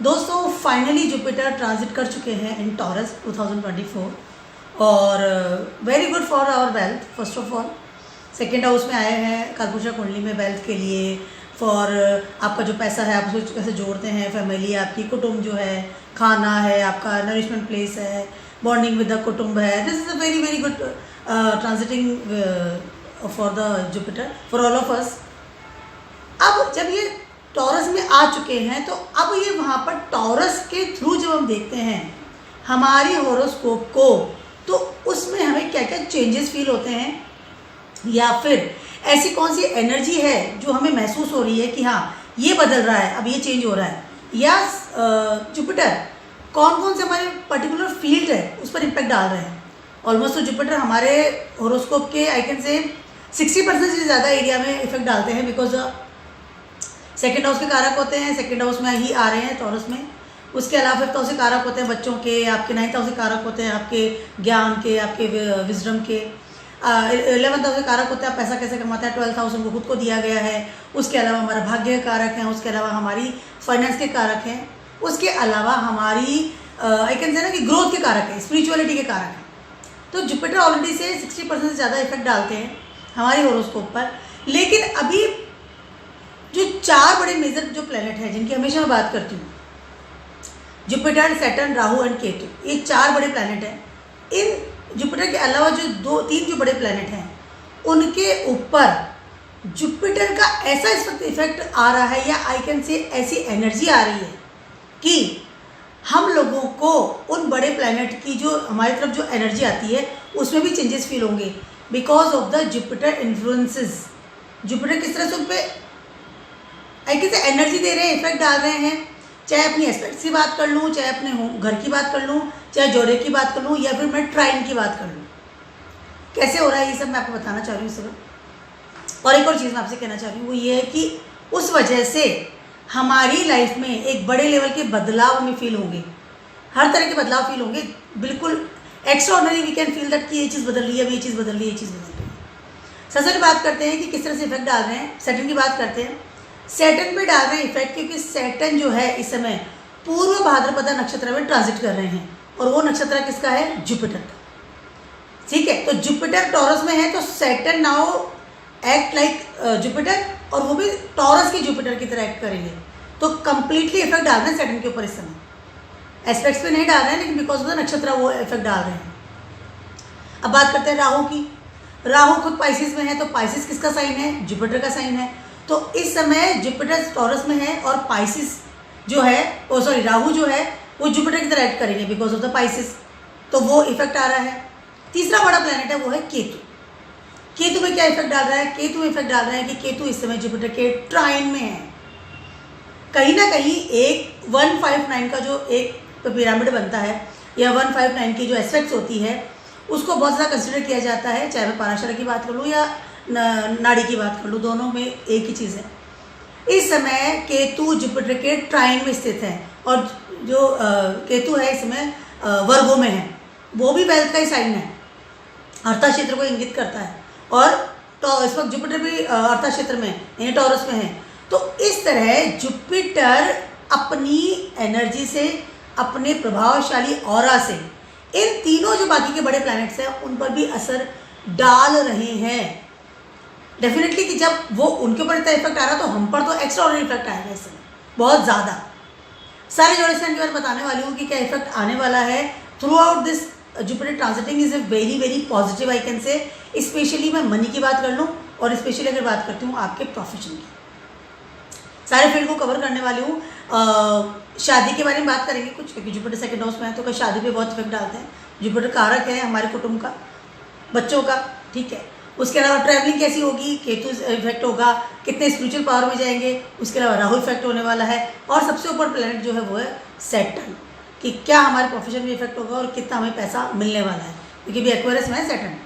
दोस्तों finally Jupiter transit कर चुके हैं इन टॉरस 2024 और very good for our wealth. First of all second house में आए हैं कालपुरुषा कुंडली में वेल्थ के लिए, फॉर आपका जो पैसा है आप उसको कैसे जोड़ते हैं, फैमिली आपकी, कुटुंब जो है, खाना है आपका, नरिशमेंट प्लेस है, बॉन्डिंग विद द कुटुंब है। This is a very very good transiting for the Jupiter for all of us. अब जब ये टॉरस में आ चुके हैं तो अब ये वहाँ पर टॉरस के थ्रू जब हम देखते हैं हमारी हॉरोस्कोप को, तो उसमें हमें क्या क्या चेंजेस फील होते हैं, या फिर ऐसी कौन सी एनर्जी है जो हमें महसूस हो रही है कि हाँ ये बदल रहा है, अब ये चेंज हो रहा है, या जुपिटर कौन कौन से हमारे पर्टिकुलर फील्ड है उस पर इम्पैक्ट डाल रहे हैं। ऑलमोस्ट तो जुपिटर हमारे हॉरोस्कोप के आई कैन से 60% से ज़्यादा एरिया में इफेक्ट डालते हैं, बिकॉज सेकेंड हाउस के कारक होते हैं, सेकेंड हाउस में ही आ रहे हैं टॉरस में। उसके अलावा फिफ्थ हाउस के कारक होते हैं बच्चों के, आपके नाइन्थ हाउस के कारक होते हैं आपके ज्ञान के, आपके विजडम के, 11th हाउस के कारक होते हैं आप पैसा कैसे कमाते हैं, 12th हाउस उनको खुद को दिया गया है। उसके अलावा हमारा भाग्य के कारक हैं, उसके अलावा हमारी फाइनेंस के कारक हैं, उसके अलावा हमारी आई कैन से ना कि ग्रोथ के कारक है, स्पिरिचुअलिटी के कारक हैं। तो जुपिटर ऑलरेडी से 60% से ज़्यादा इफेक्ट डालते हैं हमारे हॉरोस्कोप पर। लेकिन अभी जो चार बड़े मेजर जो प्लेनेट हैं जिनकी हमेशा मैं बात करती हूँ, Jupiter, Saturn, Rahu and Ketu, ये चार बड़े प्लेनेट हैं। इन जुपिटर के अलावा जो तीन जो बड़े प्लेनेट हैं उनके ऊपर जुपिटर का ऐसा इस वक्त इफेक्ट आ रहा है, या आई कैन से ऐसी एनर्जी आ रही है कि हम लोगों को उन बड़े प्लेनेट की जो हमारी तरफ जो एनर्जी आती है उसमें भी चेंजेस फील होंगे because of the Jupiter influences. Jupiter किस तरह से उन पर आई कैसे एनर्जी दे रहे हैं, इफेक्ट डाल रहे हैं। चाहे अपनी एस्पेक्ट्स की बात कर लूँ, चाहे अपने घर की बात कर लूँ, चाहे जोड़े की बात कर लूँ, या फिर मैं ट्राइन की बात कर लूँ, कैसे हो रहा है ये सब मैं आपको बताना चाह रही हूँ इस समय। और एक और चीज़ मैं आपसे कहना चाह रही हूँ वो ये है कि उस वजह से हमारी लाइफ में एक बड़े लेवल के बदलाव हमें फील होंगे, हर तरह के बदलाव फील होंगे, बिल्कुल extraordinary. We can feel that कि ये चीज़ बदल रही है, अब ये चीज़ बदल रही है, ये चीज़ बदल रही है। सबसे पहले बात करते हैं कि किस तरह से इफेक्ट डाल रहे हैं। सैटर्न की बात करते हैं। सैटर्न पे डाल रहे हैं इफेक्ट क्योंकि सैटर्न जो है इस समय पूर्व भाद्रपदा नक्षत्र में ट्रांजिट कर रहे हैं, और वो नक्षत्र किसका है? जुपिटर का। ठीक है, तो जुपिटर टॉरस में है तो Saturn now act like Jupiter, और वो भी टॉरस की जुपिटर की तरह एक्ट करेंगे। तो कंप्लीटली इफेक्ट डाल रहे हैं सैटर्न के ऊपर इस समय। एस्पेक्ट्स पे नहीं डाल रहे हैं लेकिन बिकॉज ऑफ द नक्षत्र वो इफेक्ट डाल रहे हैं। अब बात करते हैं राहु की। राहु खुद पाइसिस में है, तो पाइसिस किसका साइन है? जुपिटर का साइन है। तो इस समय जुपिटर टॉरस में है और पाइसिस जो है राहु जो है वो जुपिटर की तरह एक्ट करेंगे बिकॉज ऑफ द पाइसिस, तो वो इफेक्ट आ रहा है। तीसरा बड़ा प्लैनेट है वो है केतु। केतु में क्या इफेक्ट डाल रहा है? केतु में इफेक्ट डाल रहा है कि केतु इस समय जुपिटर के ट्राइन में है। कहीं ना कहीं एक 159 का जो एक पिरामिड बनता है, या 159 की जो एस्पेक्ट्स होती है उसको बहुत ज़्यादा कंसिडर किया जाता है, चाहे मैं पाराशर की बात कर लूँ या नाड़ी की बात कर लूँ, दोनों में एक ही चीज़ है। इस समय केतु जुपिटर के ट्राइन में स्थित है, और जो केतु है इसमें वर्गों में है, वो भी वेल्थ का ही साइन है, अर्था क्षेत्र को इंगित करता है। और तो इस वक्त जुपिटर भी अर्था क्षेत्र में यानी टॉरस में है। तो इस तरह जुपिटर अपनी एनर्जी से, अपने प्रभावशाली ऑरा से इन तीनों जो बाकी के बड़े प्लैनेट्स हैं उन पर भी असर डाल रहे हैं। डेफिनेटली कि जब वो उनके ऊपर इतना इफेक्ट आ रहा तो हम पर तो एक्स्ट्राऑर्डिनरी इफेक्ट आएगा इस समय, बहुत ज़्यादा। सारे जोड़े से बारे बताने वाली हूँ कि क्या इफेक्ट आने वाला है through out this Jupiter transiting is a very very positive I can से। स्पेशली मैं मनी की बात कर लूँ और स्पेशली अगर बात करती हूँ आपके प्रोफेशन की, सारे फील्ड को कवर करने वाली हूँ। शादी के बारे में बात करेंगे कुछ, क्योंकि जुपिटर सेकंड हाउस में है तो शादी पे बहुत इफेक्ट डालते हैं। जुपिटर कारक है हमारे कुटुंब का, बच्चों का, ठीक है। उसके अलावा ट्रैवलिंग कैसी होगी, केतु इफेक्ट होगा, कितने स्पिरिचुअल पावर में जाएंगे, उसके अलावा राहु इफेक्ट होने वाला है, और सबसे ऊपर प्लैनेट जो है वो है सैटर्न, कि क्या हमारे प्रोफेशन में इफेक्ट होगा और कितना हमें पैसा मिलने वाला है, क्योंकि भी एक्वेरियस में है सैटर्न।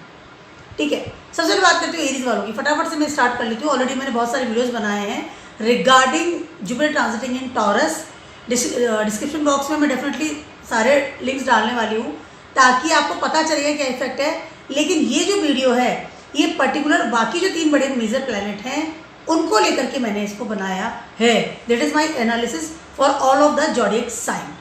ठीक है, सबसे पहले बात करती हूँ एरीज वालों की। फटाफट से मैं स्टार्ट कर लेती हूँ। ऑलरेडी मैंने बहुत सारे वीडियोज़ बनाए हैं रिगार्डिंग जुपिटर ट्रांजिटिंग इन टॉरस। डिस्क्रिप्शन बॉक्स में मैं डेफिनेटली सारे लिंक्स डालने वाली हूँ ताकि आपको पता चलेगा क्या इफेक्ट है। लेकिन ये जो वीडियो है ये पर्टिकुलर बाकी जो तीन बड़े मेजर प्लैनेट हैं उनको लेकर के मैंने इसको बनाया है। That is my analysis for all of the zodiac sign.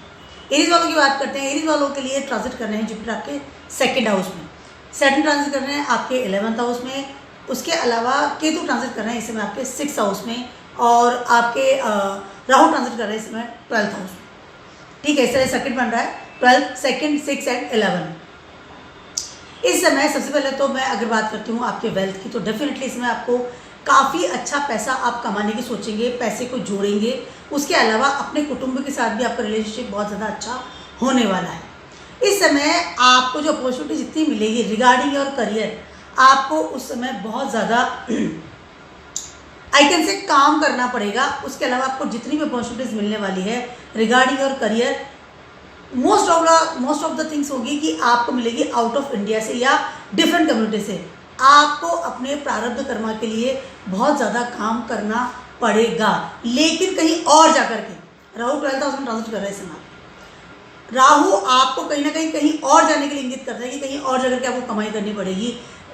Aries वालों की बात करते हैं। एरीज वालों के लिए ट्रांजिट कर रहे हैं जुपिटर आपके सेकंड हाउस में, सैटर्न ट्रांजिट कर रहे हैं आपके 11th हाउस में, उसके अलावा केतु ट्रांजिट कर रहे हैं इस समय आपके 6th हाउस में, और आपके राहु ट्रांजिट कर रहे हैं इस समय 12th हाउस में। ठीक है, इस तरह सर्किट बन रहा है 12, 2, 6 एंड 11। इस समय सबसे पहले तो मैं अगर बात करती हूँ आपके वेल्थ की, तो डेफिनेटली इसमें आपको काफ़ी अच्छा पैसा आप कमाने की सोचेंगे, पैसे को जोड़ेंगे। उसके अलावा अपने कुटुंब के साथ भी आपका रिलेशनशिप बहुत ज़्यादा अच्छा होने वाला है। इस समय आपको जो अपॉर्चुनिटी जितनी मिलेगी रिगार्डिंग योर करियर, आपको उस समय बहुत ज़्यादा आई कैन से काम करना पड़ेगा। उसके अलावा आपको जितनी भी अपॉर्चुनिटीज़ मिलने वाली है regarding your career, most of the things होगी कि आपको मिलेगी आउट ऑफ इंडिया से या डिफरेंट कम्युनिटी से। आपको अपने प्रारब्ध कर्मा के लिए बहुत ज़्यादा काम करना पड़ेगा, लेकिन कहीं और जाकर के। राहु 12th हाउस में ट्रांजिट कर रहे हैं इस समय। राहु आपको कहीं ना कहीं और जाने के लिए इंगित करता है कि कहीं और जाकर के आपको कमाई करनी पड़ेगी,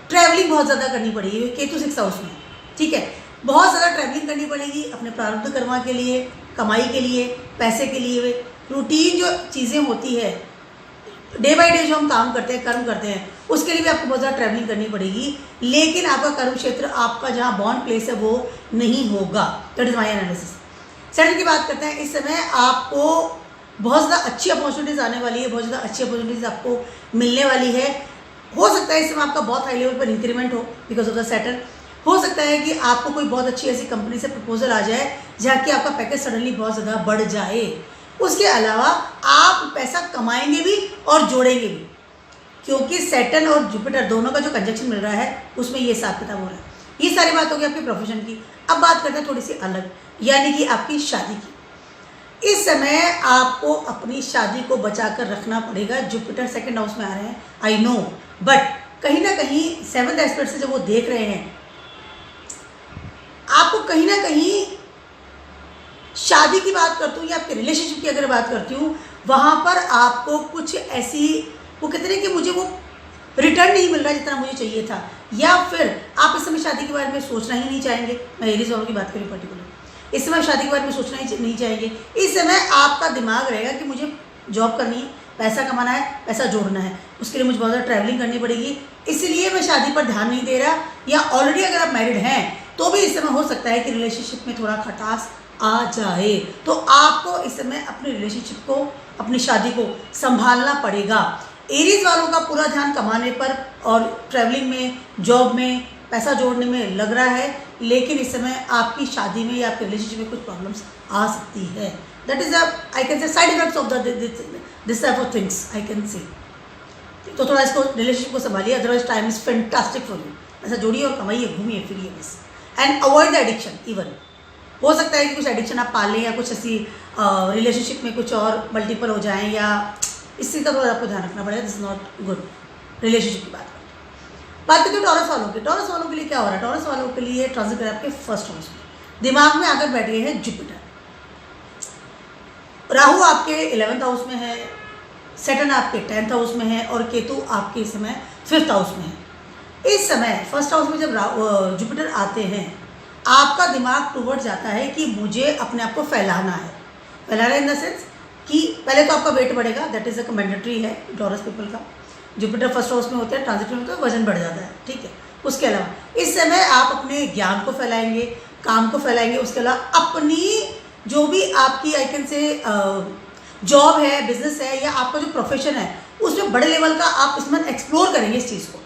ट्रैवलिंग बहुत ज़्यादा करनी पड़ेगी। केतु 6th हाउस में, ठीक है, बहुत ज़्यादा ट्रैवलिंग करनी पड़ेगी अपने प्रारब्ध कर्मा के लिए, कमाई के लिए, पैसे के लिए। रूटीन जो चीज़ें होती है, डे बाय डे जो हम काम करते हैं, कर्म करते हैं, उसके लिए भी आपको बहुत ज़्यादा ट्रैवलिंग करनी पड़ेगी, लेकिन आपका कर्म क्षेत्र, आपका जहाँ बॉर्न प्लेस है वो नहीं होगा। That is my analysis. Second की बात करते हैं। इस समय आपको बहुत ज़्यादा अच्छी अपॉर्चुनिटीज़ आने वाली है, बहुत ज़्यादा अच्छी अपॉर्चुनिटीज़ आपको मिलने वाली है। हो सकता है इस समय आपका बहुत हाई लेवल पर इंक्रीमेंट हो बिकॉज ऑफ द सैटर्न। हो सकता है कि आपको कोई बहुत अच्छी ऐसी कंपनी से प्रपोजल आ जाए जहाँ कि आपका पैकेज सडनली बहुत ज़्यादा बढ़ जाए। उसके अलावा आप पैसा कमाएंगे भी और जोड़ेंगे भी, क्योंकि सैटर्न और जुपिटर दोनों का जो कंजक्शन मिल रहा है उसमें ये हिसाब किताब हो रहा है। ये सारी बात होगी आपके प्रोफेशन की। अब बात करते हैं थोड़ी सी अलग, यानी कि आपकी शादी की। इस समय आपको अपनी शादी को बचा कर रखना पड़ेगा। जुपिटर सेकंड हाउस में आ रहे हैं, आई नो, बट कहीं ना कहीं 7th एस्पेक्ट से जब वो देख रहे हैं आपको, कहीं ना कहीं शादी की बात करती हूँ या आपके रिलेशनशिप की अगर बात करती हूँ, वहाँ पर आपको कुछ ऐसी, वो कहते हैं कि मुझे वो रिटर्न नहीं मिल रहा जितना मुझे चाहिए था, या फिर आप इस समय शादी के बारे में सोचना ही नहीं चाहेंगे। मैं एरीज वालों की बात करूँ पर्टिकुलर, इस समय शादी के बारे में सोचना ही नहीं चाहेंगे। इस समय आपका दिमाग रहेगा कि मुझे जॉब करनी है, पैसा कमाना है, पैसा जोड़ना है, उसके लिए मुझे बहुत ज़्यादा ट्रैवलिंग करनी पड़ेगी, इसलिए मैं शादी पर ध्यान नहीं दे रहा। या ऑलरेडी अगर आप मैरिड हैं तो भी इस समय हो सकता है कि रिलेशनशिप में थोड़ा खटास आ जाए, तो आपको इस समय अपने रिलेशनशिप को, अपनी शादी को संभालना पड़ेगा। एरीज वालों का पूरा ध्यान कमाने पर और ट्रैवलिंग में, जॉब में, पैसा जोड़ने में लग रहा है, लेकिन इस समय आपकी शादी में या आपके रिलेशनशिप में कुछ प्रॉब्लम्स आ सकती है। That is I can say side effects of this type of things I can say. तो थोड़ा इसको, रिलेशनशिप को संभालिए, otherwise time is fantastic for you. ऐसा जोड़िए और कमाइए, घूमिए फिरिए बस, and avoid the addiction. Even हो सकता है कि कुछ एडिक्शन आप पाल लें या कुछ ऐसी रिलेशनशिप में कुछ और मल्टीपल हो जाएं, या इसी का थोड़ा आपको ध्यान रखना पड़ेगा। This is not good. Relationship की बात करते हैं टॉरस वालों की। टॉरस वालों के लिए क्या हो रहा है? टॉरस वालों के लिए ट्रांजिट है आपके फर्स्ट हाउस में, दिमाग में आकर बैठ गए हैं जुपिटर। राहु आपके 11th हाउस में है, सैटर्न आपके 10th हाउस में है, और केतु आपके इस समय 5th हाउस में है। इस समय फर्स्ट हाउस में जब जुपिटर आते हैं, आपका दिमाग टूवर्ड जाता है कि मुझे अपने आप को फैलाना है। फैलाना इन द सेंस कि पहले तो आपका वेट बढ़ेगा, दैट इज अ मैंडेटरी है टॉरस पीपल का। जुपिटर फर्स्ट हाउस में होते हैं, ट्रांजिट में होता है, वजन बढ़ जाता है, ठीक है। उसके अलावा इस समय आप अपने ज्ञान को फैलाएंगे, काम को फैलाएंगे। उसके अलावा अपनी जो भी आपकी आई कैन से जॉब है, बिजनेस है, या आपका जो प्रोफेशन है, उसमें बड़े लेवल का आप इसमें एक्सप्लोर करेंगे इस चीज़ को।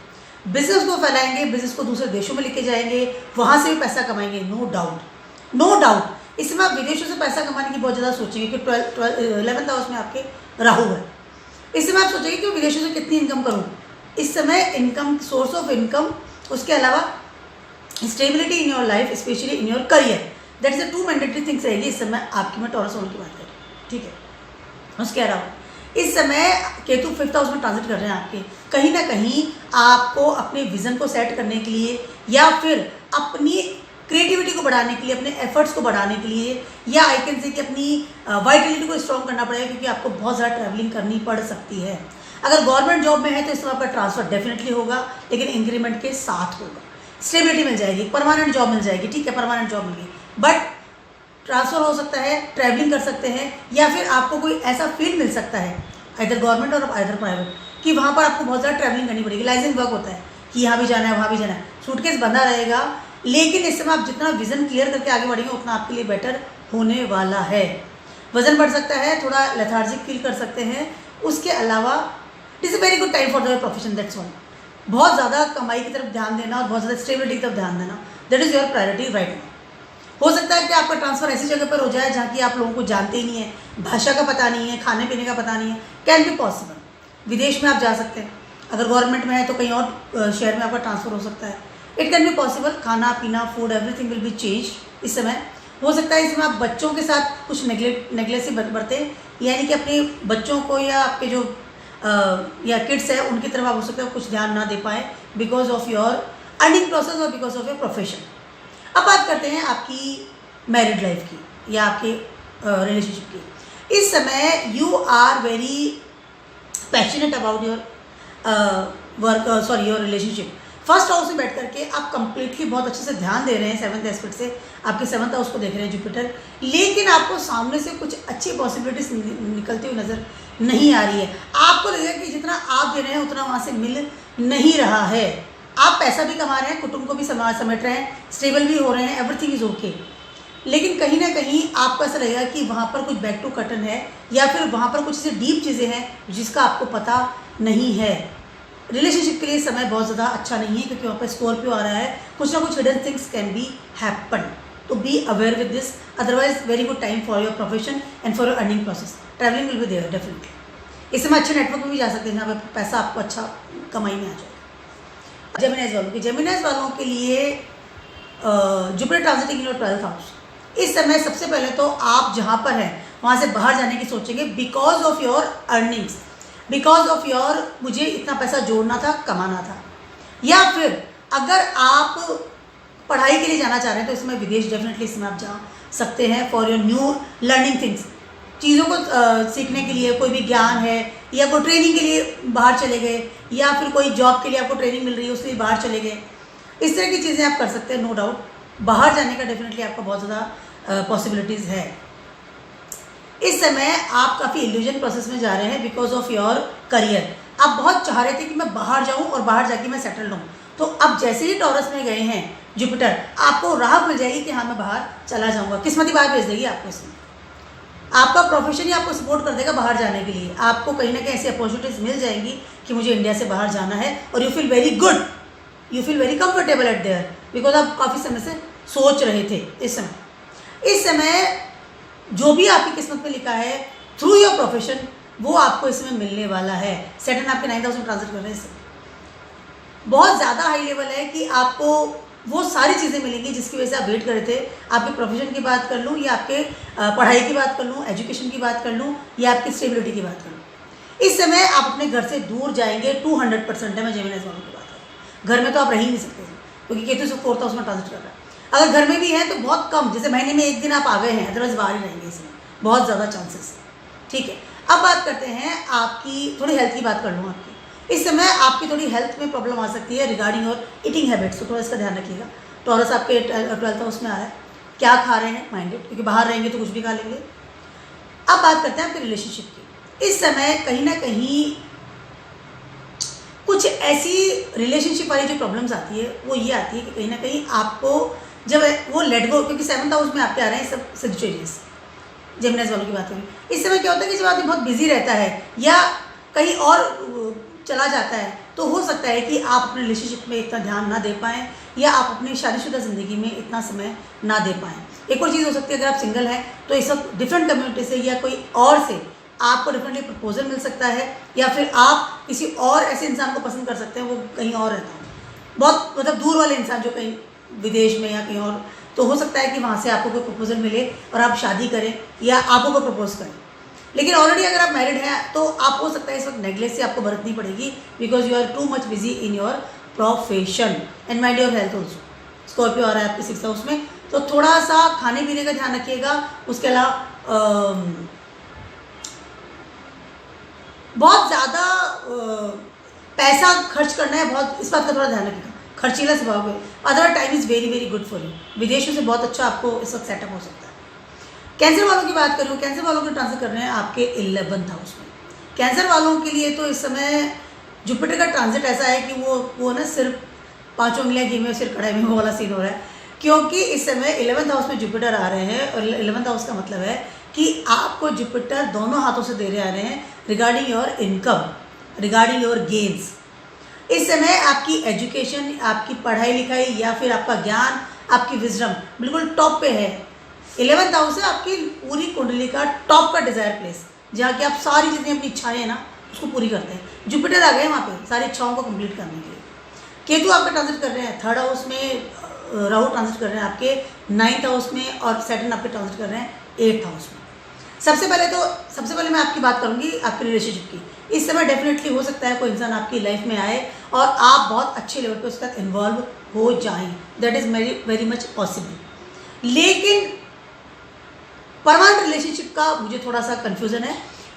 बिजनेस को फैलाएंगे, बिजनेस को दूसरे देशों में लेके जाएंगे, वहाँ से भी पैसा कमाएंगे, नो डाउट, नो डाउट। इसमें आप विदेशों से पैसा कमाने की बहुत ज़्यादा सोचेंगे कि 11th हाउस में आपके राहु है। इस समय आप सोचेंगे कि विदेशों से कितनी इनकम करूँ। इस समय इनकम, सोर्स ऑफ इनकम, उसके अलावा stability in your life, specially in your career, that is the 2 mandatory things रहेगी इस समय आपकी। मैं टॉरस वालों की बात करूँ, ठीक है। उसके अलावा इस समय केतु 5th हाउस में ट्रांजिट कर रहे हैं आपके। कहीं ना कहीं आपको अपने विजन को सेट करने के लिए, या फिर अपनी क्रिएटिविटी को बढ़ाने के लिए, अपने एफर्ट्स को बढ़ाने के लिए, या आई कैन से कि अपनी वाइटलिटी को स्ट्रॉन्ग करना पड़ेगा, क्योंकि आपको बहुत ज़्यादा ट्रैवलिंग करनी पड़ सकती है। अगर गवर्नमेंट जॉब में है तो इस समय आपका ट्रांसफर डेफिनेटली होगा, लेकिन इंक्रीमेंट के साथ होगा। स्टेबिलिटी मिल जाएगी, परमानेंट जॉब मिल जाएगी, ठीक है, परमानेंट जॉब मिल गई। बट ट्रांसफ़र हो सकता है, ट्रैवलिंग कर सकते हैं, या फिर आपको कोई ऐसा फील्ड मिल सकता है इधर गवर्नमेंट और इधर प्राइवेट कि वहाँ पर आपको बहुत ज़्यादा ट्रैवलिंग करनी पड़ेगी। लाइसेंस वर्क होता है कि यहाँ भी जाना है, वहाँ भी जाना है, सूटकेस बंधा रहेगा, लेकिन इस समय आप जितना विज़न क्लियर करके आगे बढ़ेंगे उतना आपके लिए बेटर होने वाला है। वज़न बढ़ सकता है, थोड़ा लेथार्जिक फील कर सकते हैं। उसके अलावा it's a very good time for the profession, that's all. बहुत ज़्यादा कमाई की तरफ ध्यान देना और बहुत ज़्यादा स्टेबिलिटी की तरफ ध्यान देना, that is your priority right now. हो सकता है कि आपका ट्रांसफ़र ऐसी जगह पर हो जाए जहाँ की आप लोगों को जानते ही नहीं है, भाषा का पता नहीं है, खाने पीने का पता नहीं है, कैन बी पॉसिबल। विदेश में आप जा सकते हैं, अगर गवर्नमेंट में है तो कहीं और शहर में आपका ट्रांसफ़र हो सकता है। It can be possible. खाना पीना, food, everything will be change इस समय। हो सकता है इसमें आप बच्चों के साथ कुछ नेगलेक्ट से बरतें, यानी कि अपने बच्चों को या आपके जो या किड्स है उनकी तरफ आप हो सकता है कुछ ध्यान ना दे पाए because of your earning process और बिकॉज ऑफ योर प्रोफेशन। अब बात करते हैं आपकी मैरिड लाइफ की या आपके रिलेशनशिप की। इस समय you are very passionate about your your relationship. First house में बैठ करके आप कंप्लीटली बहुत अच्छे से ध्यान दे रहे हैं, सेवंथ एस्पेक्ट से आपके सेवंथ हाउस को देख रहे हैं जुपिटर, लेकिन आपको सामने से कुछ अच्छी पॉसिबिलिटीज निकलती हुई नज़र नहीं आ रही है। आपको लगेगा कि जितना आप दे रहे हैं उतना वहाँ से मिल नहीं रहा है। आप पैसा भी कमा रहे हैं, कुटुंब को भी समेट रहे हैं, स्टेबल भी हो रहे हैं, एवरीथिंग इज़ ओके, लेकिन कहीं ना कहीं आपको ऐसा लगेगा कि वहाँ पर कुछ बैक टू कर्टन है या फिर वहाँ पर कुछ ऐसी डीप चीज़ें हैं जिसका आपको पता नहीं है। रिलेशनशिप के लिए समय बहुत ज़्यादा अच्छा नहीं है क्योंकि वहाँ पर स्कॉर्पियो आ रहा है। कुछ ना कुछ hidden things can be happen, तो be aware with this. Otherwise very good time for your profession and for your earning process. Travelling will be there definitely. इस समय अच्छे नेटवर्क में भी जा सकते हैं जहाँ पर पैसा आपको अच्छा कमाई में आ जाए। जेमिनाइज वालों के लिए Jupiter transiting in your 12th house. इस समय सबसे पहले तो आप जहाँ पर हैं वहाँ से बाहर जाने की सोचेंगे because of your earnings, because of your मुझे इतना पैसा जोड़ना था, कमाना था। या फिर अगर आप पढ़ाई के लिए जाना चाह रहे हैं तो इसमें विदेश डेफिनेटली इसमें आप जा सकते हैं for your new learning things. चीज़ों को सीखने के लिए कोई भी ज्ञान है या कोई ट्रेनिंग के लिए बाहर चले गए या फिर कोई जॉब के लिए आपको ट्रेनिंग मिल रही है उसके लिए बाहर चले गए, इस तरह की चीज़ें आप कर सकते हैं। नो डाउट बाहर जाने का डेफिनेटली आपका बहुत ज़्यादा पॉसिबिलिटीज़ है। इस समय आप काफ़ी इल्यूजन प्रोसेस में जा रहे हैं बिकॉज ऑफ योर करियर। आप बहुत चाह रहे थे कि मैं बाहर जाऊं और बाहर जाके मैं सेटल हूँ, तो अब जैसे ही टॉरस में गए हैं जुपिटर, आपको राह मिल जाएगी कि हाँ मैं बाहर चला जाऊँगा। किस्मती बाहर भेज देगी आपको। इसमें आपका प्रोफेशन ही आपको सपोर्ट कर देगा बाहर जाने के लिए। आपको कहीं ना कहीं ऐसी अपॉर्चुनिटीज़ मिल जाएंगी कि मुझे इंडिया से बाहर जाना है और you feel very good, you feel very comfortable eight there because आप काफ़ी समय से सोच रहे थे। इस समय जो भी आपकी किस्मत में लिखा है थ्रू योर प्रोफेशन वो आपको इसमें मिलने वाला है। सैटर्न आपके 9th हाउस में ट्रांजिट कर रहे हैं। बहुत ज़्यादा हाई लेवल है कि आपको वो सारी चीज़ें मिलेंगी जिसकी वजह से आप वेट कर रहे थे। आपके प्रोफेशन की बात कर लूँ या आपके पढ़ाई की बात कर लूँ, एजुकेशन की बात कर लूँ या आपकी स्टेबिलिटी की बात कर लूँ। इस समय आप अपने घर से दूर जाएंगे 200% है। मैं जेमिनाइज वालों की बात करूँ, घर में तो आप रह ही नहीं सकते क्योंकि केतु से 4th हाउस में ट्रांजिट कर रहा है। अगर घर में भी है तो बहुत कम, जैसे महीने में 1 दिन आप आ गए हैं, अदरवाइज बाहर ही रहेंगे। इसमें बहुत ज़्यादा चांसेस। ठीक है, अब बात करते हैं आपकी थोड़ी हेल्थ की बात कर लूँ। आपकी इस समय आपकी थोड़ी हेल्थ में प्रॉब्लम आ सकती है रिगार्डिंग और ईटिंग हैबिट्स, तो थोड़ा इसका ध्यान रखिएगा। टॉरस आपके 12th हाउस में आ रहा है। क्या खा रहे हैं माइंडेड, क्योंकि बाहर रहेंगे तो कुछ भी खा लेंगे। अब बात करते हैं आपके रिलेशनशिप की। इस समय कहीं ना कहीं कुछ ऐसी रिलेशनशिप वाली जो प्रॉब्लम्स आती है वो ये आती है कि कहीं ना कहीं आपको जब वो लेट गो, क्योंकि 7th हाउस में आपके आ रहे हैं सब सेजिटेरियस, जेमिनाइज वालों की बात करें। इस समय क्या होता है कि जब आदमी बहुत बिजी रहता है या कहीं और चला जाता है तो हो सकता है कि आप अपने रिलेशनशिप में इतना ध्यान ना दे पाएँ या आप अपनी शादीशुदा ज़िंदगी में इतना समय ना दे पाएँ। एक और चीज़ हो सकती है, अगर आप सिंगल हैं तो इस वक्त डिफरेंट कम्युनिटी से या कोई और से आपको डिफरेंटली प्रपोजल मिल सकता है या फिर आप किसी और ऐसे इंसान को पसंद कर सकते हैं, वो कहीं और रहता है, बहुत मतलब दूर वाले इंसान जो कहीं विदेश में या कहीं और, तो हो सकता है कि वहाँ से आपको कोई प्रपोजल मिले और आप शादी करें या आपको कोई प्रपोज करें। लेकिन ऑलरेडी अगर आप मैरिड हैं तो आप हो सकता है इस वक्त नेगलेक्ट से आपको बरतनी पड़ेगी because you are too much busy in your profession and mind your health also. Scorpio आ रहा है आपके 6th हाउस में, तो थोड़ा सा खाने पीने का ध्यान रखिएगा। उसके अलावा बहुत ज़्यादा पैसा खर्च करना है, बहुत इस बात का थोड़ा ध्यान रखिएगा। खर्चीला स्वभाव है, other time is very very good for you. विदेशों से बहुत अच्छा आपको इस वक्त सेटअप हो सकता है। कैंसर वालों की बात करूँ, कैंसर वालों के ट्रांजिट कर रहे हैं आपके 11th हाउस में। कैंसर वालों के लिए तो इस समय जुपिटर का ट्रांजिट ऐसा है कि वो ना सिर्फ 5 उंगलियां घी में सिर कढ़ाई में वो वाला सीन हो रहा है, क्योंकि इस समय 11th हाउस में जुपिटर आ रहे हैं। और 11th हाउस का मतलब है कि आपको जुपिटर दोनों हाथों से दे रहे आ रहे हैं regarding your income, regarding your gains. इस समय आपकी एजुकेशन, आपकी पढ़ाई लिखाई या फिर आपका ज्ञान, आपकी विजडम बिल्कुल टॉप पे है। 11th हाउस है आपकी पूरी कुंडली का टॉप का डिज़ायर प्लेस, जहाँ की आप सारी जितनी अपनी इच्छाएं हैं ना उसको पूरी करते हैं। जुपिटर आ गए वहाँ पे सारी इच्छाओं को कंप्लीट करने के लिए। केतु आपका ट्रांजिट कर रहे हैं 3rd हाउस में, राहु ट्रांजिट कर रहे हैं आपके 9th हाउस में, और सैटर्न आपके ट्रांजिट कर रहे हैं 8th हाउस में। सबसे पहले मैं आपकी बात करूँगी आपकी रिलेशनशिप की। इस समय डेफिनेटली हो सकता है कोई इंसान आपकी लाइफ में आए और आप बहुत अच्छे लेवल पर उसके साथ इन्वॉल्व हो जाएं, that is very much possible. लेकिन परमानेंट रिलेशनशिप का मुझे थोड़ा सा कन्फ्यूज़न है।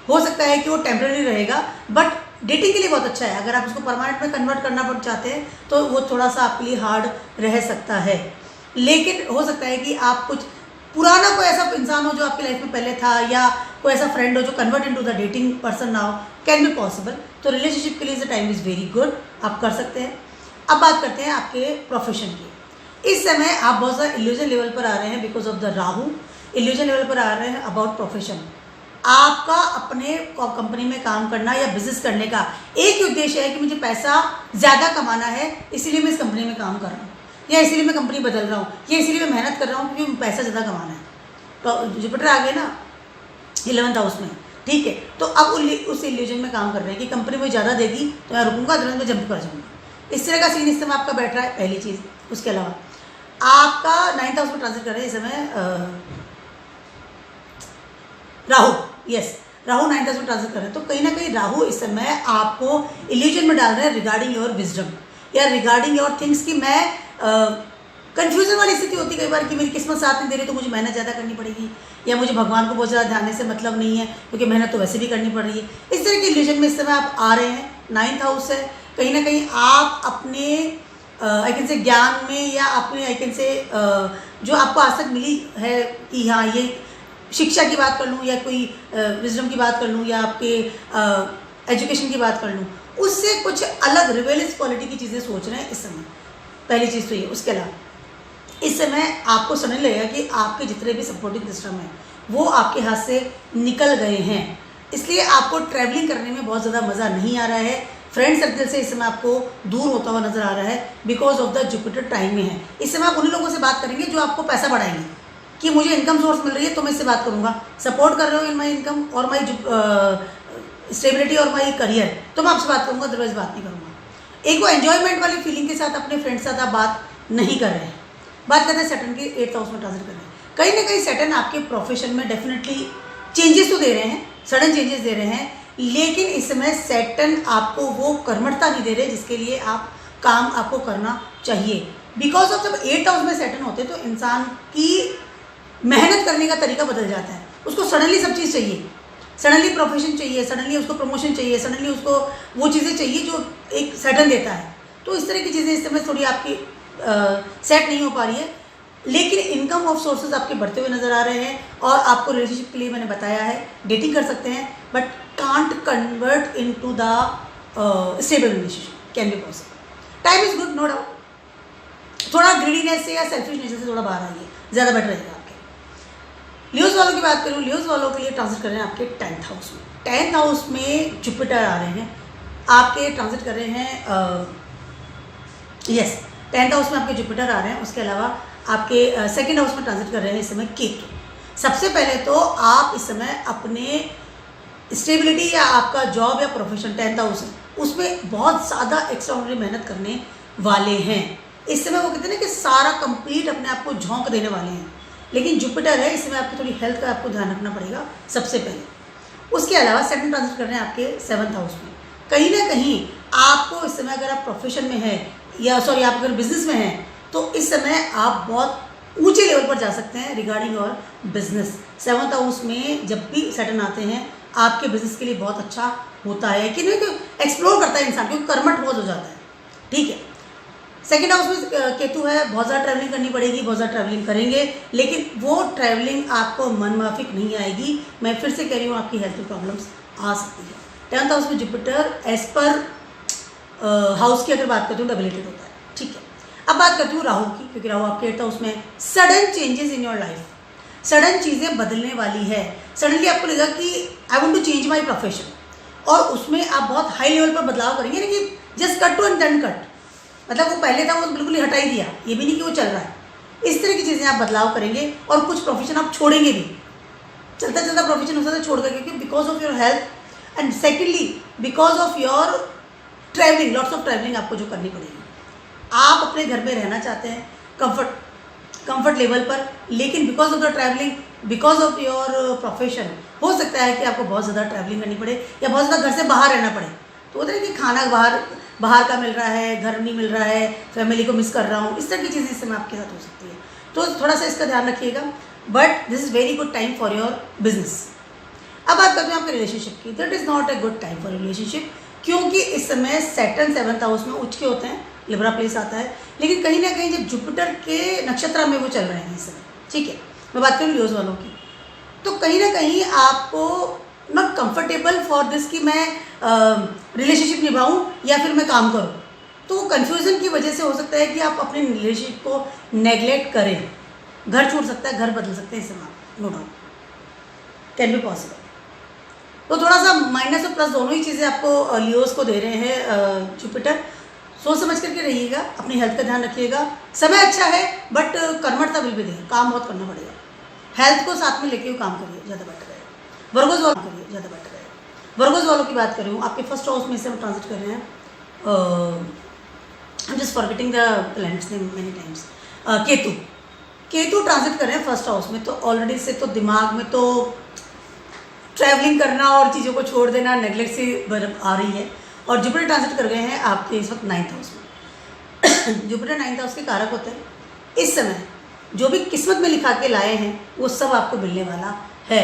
हो सकता है कि वो टेम्पररी रहेगा, बट डेटिंग के लिए बहुत अच्छा है। अगर आप उसको परमानेंट में कन्वर्ट करना पड़ चाहते हैं तो वो थोड़ा सा आपके लिए हार्ड रह सकता है। लेकिन हो सकता है कि आप कुछ पुराना कोई ऐसा इंसान हो जो आपकी लाइफ में पहले था, या कोई ऐसा फ्रेंड हो जो convert into the dating person now, can be possible. तो रिलेशनशिप के लिए the time is very good, आप कर सकते हैं। अब बात करते हैं आपके प्रोफेशन की। इस समय आप बहुत ज़्यादा इल्यूजन लेवल पर आ रहे हैं because of the Rahu. Illusion level पर आ रहे हैं अबाउट प्रोफेशन। आपका अपने कंपनी में काम करना या बिजनेस करने का एक ही उद्देश्य है कि मुझे पैसा ज़्यादा कमाना है, इसीलिए मैं इस कंपनी में काम कर रहा हूँ, या इसीलिए मैं कंपनी बदल रहा हूँ, या इसीलिए मैं मेहनत कर रहा हूँ क्योंकि पैसा ज़्यादा कमाना है। तो जुपिटर आ गए ना 11th हाउस में, ठीक है। तो अब उस इल्यूजन में काम कर रहे हैं कि कंपनी मुझे ज़्यादा देगी तो मैं रुकूंगा, तुरंत में जंप कर जाऊँगा। इस तरह का सीन इस समय आपका बैठ रहा है, पहली चीज़। उसके अलावा आपका 9th हाउस में ट्रांजिट कर रहे हैं इस समय Rahu. Yes, Rahu 9th house में ट्रांजिट कर रहे हैं। तो कहीं ना कहीं राहु इस समय आपको इल्यूजन में डाल रहे हैं रिगार्डिंग योर विजडम या रिगार्डिंग योर थिंग्स कि मैं कन्फ्यूजन वाली स्थिति होती है कई बार कि मेरी किस्मत साथ नहीं दे रही तो मुझे मेहनत ज़्यादा करनी पड़ेगी, या मुझे भगवान को बहुत ज़्यादा ध्यान देने से मतलब नहीं है क्योंकि मेहनत तो वैसे भी करनी पड़ रही है। इस तरह के इल्यूजन में इस समय आप आ रहे हैं। 9th हाउस है, कहीं ना कहीं आप अपने आई कैन से ज्ञान में या अपने आई कैन से जो आपको आज तक मिली है कि हाँ ये शिक्षा की बात कर लूँ या कोई विजडम की बात कर लूँ या आपके एजुकेशन की बात कर लूँ, उससे कुछ अलग रिबेलियस क्वालिटी की चीज़ें सोच रहे हैं इस समय। पहली चीज़ तो ये। उसके अलावा इस समय आपको समझ लगेगा कि आपके जितने भी सपोर्टिंग सिस्टम हैं वो आपके हाथ से निकल गए हैं, इसलिए आपको ट्रैवलिंग करने में बहुत ज़्यादा मज़ा नहीं आ रहा है। फ्रेंड सर्कल से इस समय आपको दूर होता हुआ नजर आ रहा है because of the Jupiter time में है। इस समय आप उन लोगों से बात करेंगे जो आपको पैसा बढ़ाएंगे कि मुझे इनकम सोर्स मिल रही है तो मैं इससे बात करूँगा, सपोर्ट कर रहे हो इन माई इनकम और माई स्टेबिलिटी और माई करियर, तो मैं आपसे बात करूँगा, अदरवाइज बात नहीं करूँगा। एक वो एन्जॉयमेंट वाली फीलिंग के साथ अपने फ्रेंड के साथ आप बात नहीं कर रहे हैं। बात करते हैं सैटर्न की 8th हाउस में ट्रांजिट कर रहे हैं। कहीं ना कहीं सैटर्न आपके प्रोफेशन में डेफिनेटली चेंजेस तो दे रहे हैं, सडन चेंजेस दे रहे हैं, लेकिन इस समय सैटर्न आपको वो कर्मठता नहीं दे रहे जिसके लिए आप काम आपको करना चाहिए। बिकॉज ऑफ जब 8th हाउस में सैटर्न होते हैं तो इंसान की मेहनत करने का तरीका बदल जाता है। उसको सडनली सब चीज़ चाहिए, सडनली प्रोफेशन चाहिए, सडनली उसको प्रमोशन चाहिए, सडनली उसको वो चीज़ें चाहिए जो एक सैटर्न देता है। तो इस तरह की चीज़ें इस समय थोड़ी आपकी सेट नहीं हो पा रही है, लेकिन इनकम ऑफ सोर्सेज आपके बढ़ते हुए नज़र आ रहे हैं। और आपको रिलेशनशिप के लिए मैंने बताया है डेटिंग कर सकते हैं but can't convert into the stable relationship, can be possible. Time is good, no doubt. थोड़ा ग्रीडीनेस से या सेल्फिशनेस से थोड़ा बाहर आइए, ज़्यादा बेटर रहेगा आपके। लियोज वालों की बात करूँ, लियोज वालों के लिए ट्रांजिट कर रहे हैं आपके 10th हाउस में। 10th हाउस में जुपिटर आ रहे हैं, आपके ट्रांजिट कर रहे हैं यस 10th हाउस में आपके जुपिटर आ रहे हैं। उसके अलावा आपके 2nd हाउस में ट्रांजिट कर रहे हैं इस समय केतु। सबसे पहले तो आप इस समय अपने स्टेबिलिटी या आपका जॉब या प्रोफेशन 10th हाउस है उसमें बहुत ज़्यादा एक्स्ट्राऑर्डिनरी मेहनत करने वाले हैं। इस समय वो कहते हैं ना कि सारा कंप्लीट अपने आप को झोंक देने वाले हैं, लेकिन जुपिटर है, इस समय आपकी थोड़ी हेल्थ का आपको ध्यान रखना पड़ेगा सबसे पहले। उसके अलावा सैटर्न ट्रांजिट कर रहे हैं आपके 7th हाउस में। कहीं ना कहीं आपको इस समय अगर आप प्रोफेशन में हैं या सॉरी आप अगर बिजनेस में हैं तो इस समय आप बहुत ऊंचे लेवल पर जा सकते हैं रिगार्डिंग और बिजनेस। 7th हाउस में जब भी सैटर्न आते हैं आपके बिजनेस के लिए बहुत अच्छा होता है कि नहीं, एक्सप्लोर करता है इंसान क्योंकि कर्मठ बहुत हो जाता है, ठीक है। सेकेंड हाउस में केतु है, बहुत ज़्यादा ट्रैवलिंग करनी पड़ेगी, बहुत ज़्यादा ट्रैवलिंग करेंगे, लेकिन वो ट्रैवलिंग आपको मनमाफिक नहीं आएगी। मैं फिर से कह रही हूँ, आपकी हेल्थ में प्रॉब्लम्स आ सकती है। 10th हाउस में जुपिटर एज पर हाउस की अगर बात करती हूँ डबलेटेड होता है, ठीक है। अब बात करती हूँ राहु की, क्योंकि राहु आपके 8th हाउस में। Sudden changes in your life, sudden चीज़ें बदलने वाली है। सडनली आपको लगेगा कि I want to change my profession, और उसमें आप बहुत हाई लेवल पर बदलाव करेंगे, यानी कि just cut to end then cut, मतलब वो पहले था वो बिल्कुल ही हटा ही दिया, ये भी नहीं कि वो चल रहा है। इस तरह की चीज़ें आप बदलाव करेंगे, और कुछ प्रोफेशन आप छोड़ेंगे भी, चलता चलता प्रोफेशन हो सकता है छोड़ करके, because of your health and secondly because of your travelling, lots of travelling आपको जो करनी पड़ेगी। आप अपने घर में रहना चाहते हैं कंफर्ट लेवल पर, लेकिन because of the travelling, because of your profession हो सकता है कि आपको बहुत ज़्यादा ट्रैवलिंग करनी पड़े, या बहुत ज़्यादा घर से बाहर रहना पड़े। तो होता है कि खाना बाहर का मिल रहा है, घर नहीं मिल रहा है, फैमिली को मिस कर रहा हूँ, इस तरह की चीज़ें इस समय आपके साथ हो सकती है। तो थोड़ा सा इसका ध्यान रखिएगा, but this is very good time for your business. अब बात करते हैं आपके रिलेशनशिप की। That is not a good time for relationship, क्योंकि इस समय सैटर्न 7th हाउस में उच्च के होते हैं, लिब्रा प्लेस आता है, लेकिन कहीं ना कहीं जब जुपिटर के नक्षत्र में वो चल रहे हैं इस समय, ठीक है। मैं बात करूँ लियोज वालों की, तो कहीं ना कहीं आपको नॉट कंफर्टेबल फॉर दिस कि मैं रिलेशनशिप निभाऊं या फिर मैं काम करूं, तो कन्फ्यूज़न की वजह से हो सकता है कि आप अपने रिलेशनशिप को नेगलेक्ट करें। घर छूट सकता है, घर बदल सकते हैं इस समय, no doubt, can be possible. तो थोड़ा सा माइनस और प्लस दोनों ही चीज़ें आपको लियोज को दे रहे हैं जुपिटर। सोच समझ करके रहिएगा, अपनी हेल्थ का ध्यान रखिएगा। समय अच्छा है, बट कर्मठता विल भी देगा, काम बहुत करना पड़ेगा। हेल्थ को साथ में लेके हुए काम करिए, ज़्यादा बेटर है। वर्गोज वालों करिए, ज़्यादा बेटर है। वर्गोज वालों की बात कर रही हूँ, आपके फर्स्ट हाउस में से हम ट्रांजिट कर रहे हैं, I am just forgetting the planets name many times. Ketu transit कर रहे हैं फर्स्ट हाउस में, तो ऑलरेडी से तो दिमाग में तो ट्रैवलिंग करना और चीज़ों को छोड़ देना, नेगलेक्ट से आ रही है। और जुपिटर ट्रांजिट कर गए हैं आपके इस वक्त 9th हाउस में। जुपिटर 9th हाउस के कारक होते हैं। इस समय जो भी किस्मत में लिखा के लाए हैं वो सब आपको मिलने वाला है।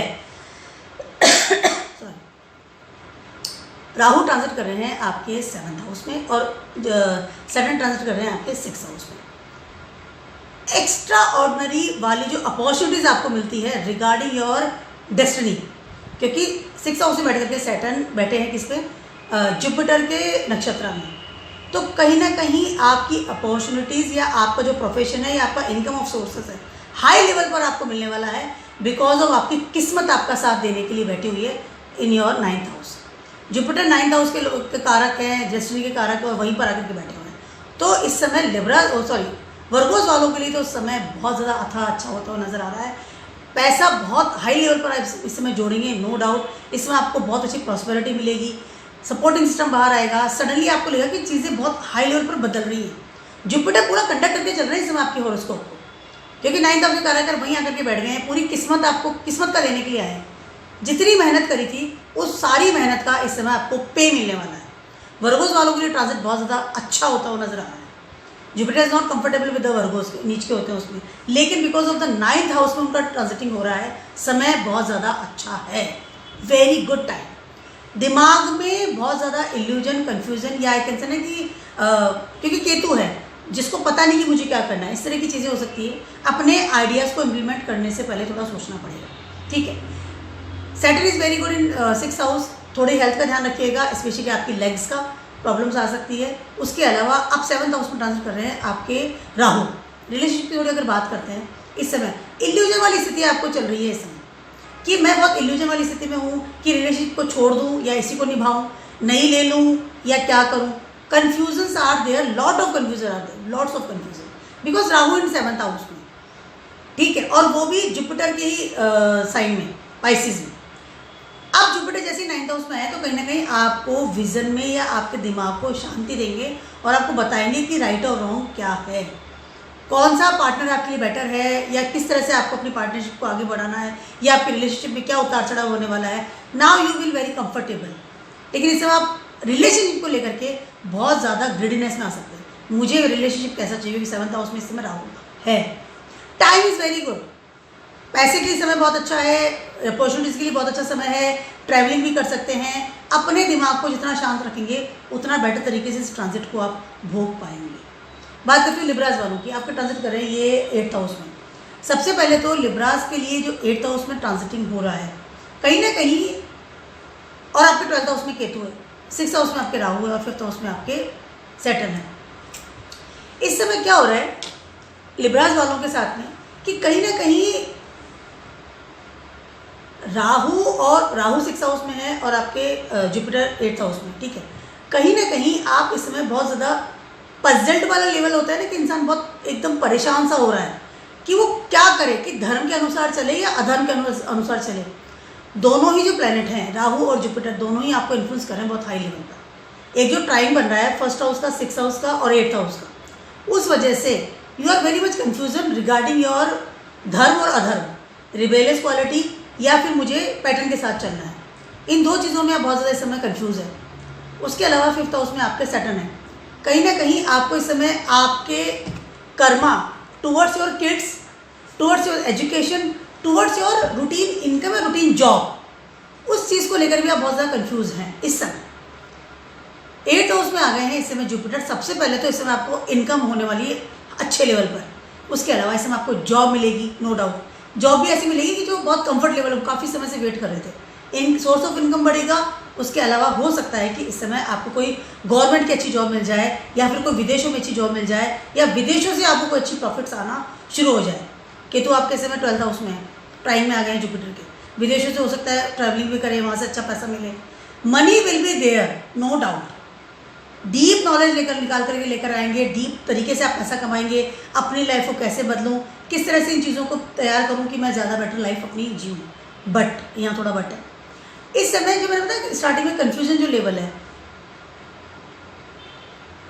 राहु ट्रांजिट कर रहे हैं आपके 7th हाउस में, और सैटर्न ट्रांजिट कर रहे हैं आपके 6th हाउस में। एक्स्ट्रा ऑर्डिनरी वाली जो अपॉर्चुनिटीज आपको मिलती है रिगार्डिंग योर डेस्टिनी, क्योंकि 6th हाउस में बैठ करके सैटर्न बैठे हैं किस पे, जुपिटर के नक्षत्र में। तो कहीं ना कहीं आपकी अपॉर्चुनिटीज़ या आपका जो प्रोफेशन है या आपका इनकम ऑफ सोर्सेस है, हाई लेवल पर आपको मिलने वाला है, बिकॉज ऑफ आपकी किस्मत आपका साथ देने के लिए बैठी हुई है in your 9th house. Jupiter 9th house के कारक हैं, डेस्टिनी के कारक है, और वहीं पर आकर के बैठे हुए हैं। तो इस समय वर्गोस वालों के लिए तो समय बहुत ज़्यादा अच्छा होता हुआ नजर आ रहा है। पैसा बहुत हाई लेवल पर इस समय जोड़ेंगे, नो डाउट। इसमें आपको बहुत अच्छी प्रॉस्पेरिटी मिलेगी, सपोर्टिंग सिस्टम बाहर आएगा। सडनली आपको लगेगा कि चीज़ें बहुत हाई लेवल पर बदल रही हैं। जुपिटर पूरा कंडक्ट करके चल रहे हैं इस समय आपके हॉरोस्कोप को, क्योंकि 9th हाउस के कारक वहीं आकर के बैठ गए हैं। पूरी किस्मत आपको किस्मत का देने के लिए आए हैं। जितनी मेहनत करी थी उस सारी मेहनत का इस समय आपको पे मिलने वाला है। वर्गोस वालों के लिए ट्रांजिट बहुत ज़्यादा अच्छा होता हुआ नजर आ रहा है। Jupiter is not comfortable with the Virgo's, नीच के होते हैं उसमें, लेकिन because of the 9th house में उनका ट्रांजिटिंग हो रहा है, समय बहुत ज़्यादा अच्छा है, वेरी गुड टाइम। दिमाग में बहुत ज़्यादा इल्यूजन, कन्फ्यूजन, या एक कैसे ना कि क्योंकि केतु है जिसको पता नहीं कि मुझे क्या करना है, इस तरह की चीज़ें हो सकती है। अपने आइडियाज़ को इम्प्लीमेंट करने से पहले थोड़ा सोचना पड़ेगा, ठीक है। Saturn is very good in 6th house. थोड़ी हेल्थ का ध्यान रखिएगा, स्पेशली आपकी लेग्स का प्रॉब्लम्स आ सकती है। उसके अलावा आप 7th हाउस में ट्रांसफर कर रहे हैं आपके राहु। रिलेशनशिप की थोड़ी अगर बात करते हैं, इस समय इल्यूजन वाली स्थिति आपको चल रही है इस समय, कि मैं बहुत इल्यूजन वाली स्थिति में हूँ कि रिलेशनशिप को छोड़ दूँ या इसी को निभाऊँ, नहीं ले लूँ या क्या करूँ। Confusions are there, lot of confusion are there, lots of confusion, because Rahu in 7th house में, ठीक है, और वो भी जुपिटर के ही साइन में, पाइसिस में। अब जुपिटर जैसे 9th हाउस में है तो कहीं ना कहीं आपको विजन में या आपके दिमाग को शांति देंगे और आपको बताएंगे कि राइट और रॉन्ग क्या है, कौन सा पार्टनर आपके लिए बेटर है, या किस तरह से आपको अपनी पार्टनरशिप को आगे बढ़ाना है, या आपकी रिलेशनशिप में क्या उतार चढ़ाव होने वाला है। Now you will very comfortable. लेकिन इस समय आप रिलेशनशिप को लेकर के बहुत ज़्यादा ग्रिडीनेस में आ सकते हैं। मुझे रिलेशनशिप कैसा चाहिए, क्योंकि 7th हाउस में इस समय राहु है। टाइम इज़ वेरी गुड, पैसे के लिए समय बहुत अच्छा है, अपॉर्चुनिटीज़ के लिए बहुत अच्छा समय है, ट्रैवलिंग भी कर सकते हैं। अपने दिमाग को जितना शांत रखेंगे उतना बेटर तरीके से इस ट्रांजिट को आप भोग पाएंगे। बात करते हैं लिब्रास वालों की। आपके ट्रांजिट कर रहे हैं ये 8th हाउस में। सबसे पहले तो लिब्रास के लिए जो 8th हाउस में ट्रांजिटिंग हो रहा है कहीं ना कहीं, और आपके 12th हाउस में केतु है, 6th हाउस में आपके राहु है और 5th हाउस में आपके सैटर्न है। इस समय क्या हो रहा है लिब्रास वालों के साथ में कि कहीं ना कहीं राहु 6th हाउस में है और आपके जुपिटर 8th हाउस में, ठीक है। कहीं ना कहीं आप इस समय बहुत ज़्यादा पजल्ट वाला लेवल होता है ना कि इंसान बहुत एकदम परेशान सा हो रहा है कि वो क्या करे, कि धर्म के अनुसार चले या अधर्म के अनुसार चले। दोनों ही जो प्लैनेट हैं राहु और जुपिटर, दोनों ही आपको इन्फ्लुएंस कर रहे हैं बहुत हाई लेवल पर। एक जो ट्राइन बन रहा है 1st हाउस का, 6th हाउस का और 8th हाउस का, उस वजह से you are very much confusion regarding your dharma और अधर्म, रिबेलियस क्वालिटी या फिर मुझे पैटर्न के साथ चलना है। इन दो चीज़ों में आप बहुत ज़्यादा इस समय कन्फ्यूज़ है। उसके अलावा 5th हाउस में आपके सैटर्न है। कहीं ना कहीं आपको इस समय आपके Karma towards your kids, towards your education, towards your routine income या रूटीन जॉब, उस चीज़ को लेकर भी आप बहुत ज़्यादा कन्फ्यूज़ हैं इस समय। 8th हाउस में आ गए हैं इस समय जुपिटर। सबसे पहले तो इस समय आपको इनकम होने वाली है अच्छे लेवल पर। उसके अलावा इस समय आपको जॉब मिलेगी, नो डाउट। जॉब भी ऐसी मिलेगी कि जो बहुत कंफर्ट लेवल हो, काफ़ी समय से वेट कर रहे थे। इन सोर्स ऑफ इनकम बढ़ेगा। उसके अलावा हो सकता है कि इस समय आपको कोई गवर्नमेंट की अच्छी जॉब मिल जाए या फिर कोई विदेशों में अच्छी जॉब मिल जाए या विदेशों से आपको कोई अच्छी प्रॉफिट्स आना शुरू हो जाए। केतु आपके समय 12th हाउस में है, प्राइम में आ गए हैं जुपिटर के। विदेशों से हो सकता है ट्रैवलिंग भी करें, वहाँ से अच्छा पैसा मिले। Money will be there, no doubt. Deep knowledge निकाल करके लेकर आएंगे, डीप तरीके से आप पैसा कमाएंगे। अपनी लाइफ को कैसे बदलूँ, किस तरह से इन चीज़ों को तैयार करूँ कि मैं ज़्यादा बेटर लाइफ अपनी जीऊँ। बट यहाँ थोड़ा बट है इस समय, जो मैंने बताया स्टार्टिंग में कन्फ्यूजन जो लेवल है,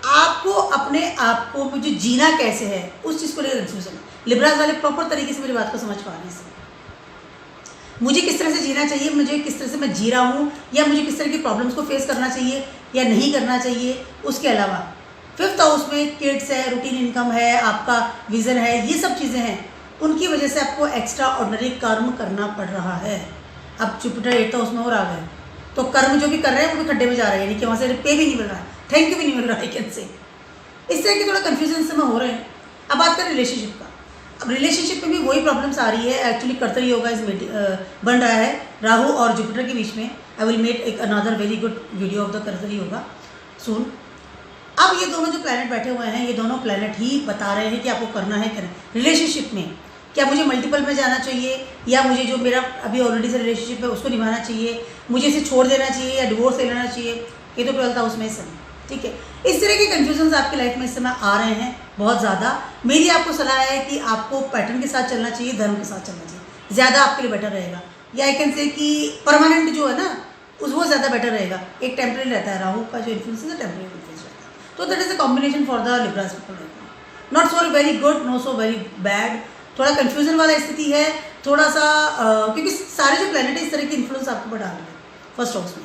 आपको अपने आप को मुझे जीना कैसे है उस चीज़ को लेकर कन्फ्यूजन है। लिब्रास वाले प्रॉपर तरीके से मेरी बात को समझ पा रहे हैं। मुझे किस तरह से जीना चाहिए, मुझे किस तरह से मैं जी रहा हूँ, या मुझे किस तरह की प्रॉब्लम्स को फेस करना चाहिए या नहीं करना चाहिए। उसके अलावा 5th हाउस में किड्स है, रूटीन इनकम है, आपका विज़न है, ये सब चीज़ें हैं। उनकी वजह से आपको एक्स्ट्रा ऑर्डिनरी कर्म करना पड़ रहा है। अब जुपिटर 8th हाउस में और आ गए तो कर्म जो भी कर रहे हैं वो भी खड्डे में जा रहे हैं, यानी कि वहाँ से पे भी नहीं मिल रहा है, थैंक यू भी नहीं मिल रहा है, कैन से। इस तरह के थोड़ा कन्फ्यूजन से हो रहे हैं। अब बात करें रिलेशनशिप का। अब रिलेशनशिप में भी वही प्रॉब्लम्स आ रही है। एक्चुअली कर्तरी योगा इस बन रहा है राहु और जुपिटर के बीच में। आई विल मेक एक another very good video of the कर्तरी योगा सून। अब ये दोनों जो प्लैनेट बैठे हुए हैं, ये दोनों प्लैनेट ही बता रहे हैं कि आपको करना है क्या रिलेशनशिप में। क्या मुझे मल्टीपल में जाना चाहिए या मुझे जो मेरा अभी ऑलरेडी से रिलेशनशिप है उसको निभाना चाहिए, मुझे इसे छोड़ देना चाहिए या डिवोर्स ले लेना चाहिए। ये तो 12th हाउस में इस समय, ठीक है। इस तरह के कन्फ्यूजन्स आपकी लाइफ में इस समय आ रहे हैं बहुत ज़्यादा। मेरी आपको सलाह है कि आपको पैटर्न के साथ चलना चाहिए, धर्म के साथ चलना चाहिए, ज़्यादा आपके लिए बेटर रहेगा। या आई कैन से कि परमानेंट जो है ना वो ज़्यादा बेटर रहेगा। एक टेम्परेरी रहता है, राहु का जो इन्फ्लुएंस है टेम्परेरी इन्फ्लुएंस रहता है। तो that is a combination for the Libras people right now. Not so very good, no so very bad. थोड़ा कन्फ्यूजन वाला स्थिति है थोड़ा सा, क्योंकि सारे जो प्लैनेट है इस तरह की इन्फ्लुएंस आपको बढ़ा रहे हैं 1st हाउस में।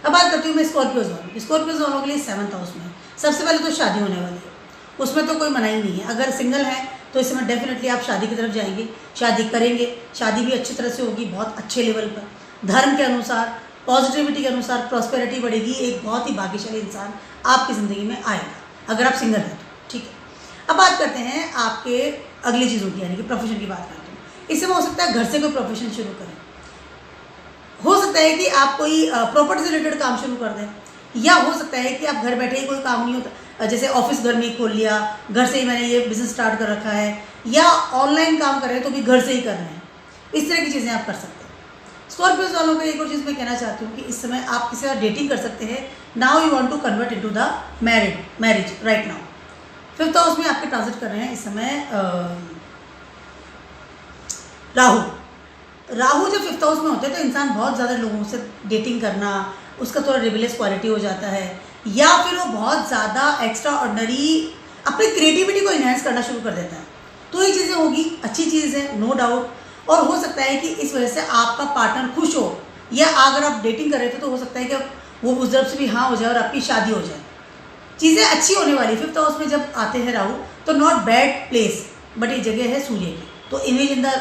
अब बात करती हूँ मैं स्कॉर्पियोज वालों। स्कॉर्पियोज वालों के लिए 7th हाउस में सबसे पहले तो शादी होने वाली है, उसमें तो कोई मना ही नहीं है। अगर सिंगल है तो इस समय डेफिनेटली आप शादी की तरफ जाएंगे, शादी करेंगे। शादी भी अच्छी तरह से होगी, बहुत अच्छे लेवल पर, धर्म के अनुसार, पॉजिटिविटी के अनुसार, प्रॉस्पेरिटी बढ़ेगी। एक बहुत ही भाग्यशाली इंसान आपकी ज़िंदगी में आएगा अगर आप सिंगल हैं तो, ठीक है। अब बात करते हैं आपके अगली चीज़ों की, यानी कि प्रोफेशन की बात करते हैं। इस समय हो सकता है घर से कोई प्रोफेशन शुरू करें, हो सकता है कि आप कोई प्रॉपर्टी से रिलेटेड काम शुरू कर दें, या हो सकता है कि आप घर बैठे ही कोई काम नहीं होता, जैसे ऑफिस घर में ही खोल लिया, घर से ही मैंने ये बिजनेस स्टार्ट कर रखा है, या ऑनलाइन काम कर रहे हैं तो भी घर से ही कर रहे हैं। इस तरह की चीज़ें आप कर सकते हैं। स्कॉर्पियोज वालों को एक और चीज़ मैं कहना चाहती हूँ कि इस समय आप किसी और डेटिंग कर सकते हैं। Now you want to convert into the marriage right now. 5th house में आपके ट्रांजिट कर रहे हैं इस समय राहु जब 5th हाउस में होते हैं तो इंसान बहुत ज़्यादा लोगों से डेटिंग करना, उसका थोड़ा रिबेलियस क्वालिटी हो जाता है, या फिर वो बहुत ज़्यादा एक्स्ट्रा ऑर्डिनरी अपनी क्रिएटिविटी को इन्हेंस करना शुरू कर देता है। तो ये चीज़ें होगी, अच्छी चीज़ है, नो डाउट। और हो सकता है कि इस वजह से आपका पार्टनर खुश हो, या अगर आप डेटिंग कर रहे थे तो हो सकता है कि वो उस तरफ से भी हाँ हो जाए और आपकी शादी हो जाए। चीज़ें अच्छी होने वाली। 5th हाउस में जब आते हैं राहु तो नॉट बैड प्लेस, बट ये जगह है सूर्य की, तो इमेज इन द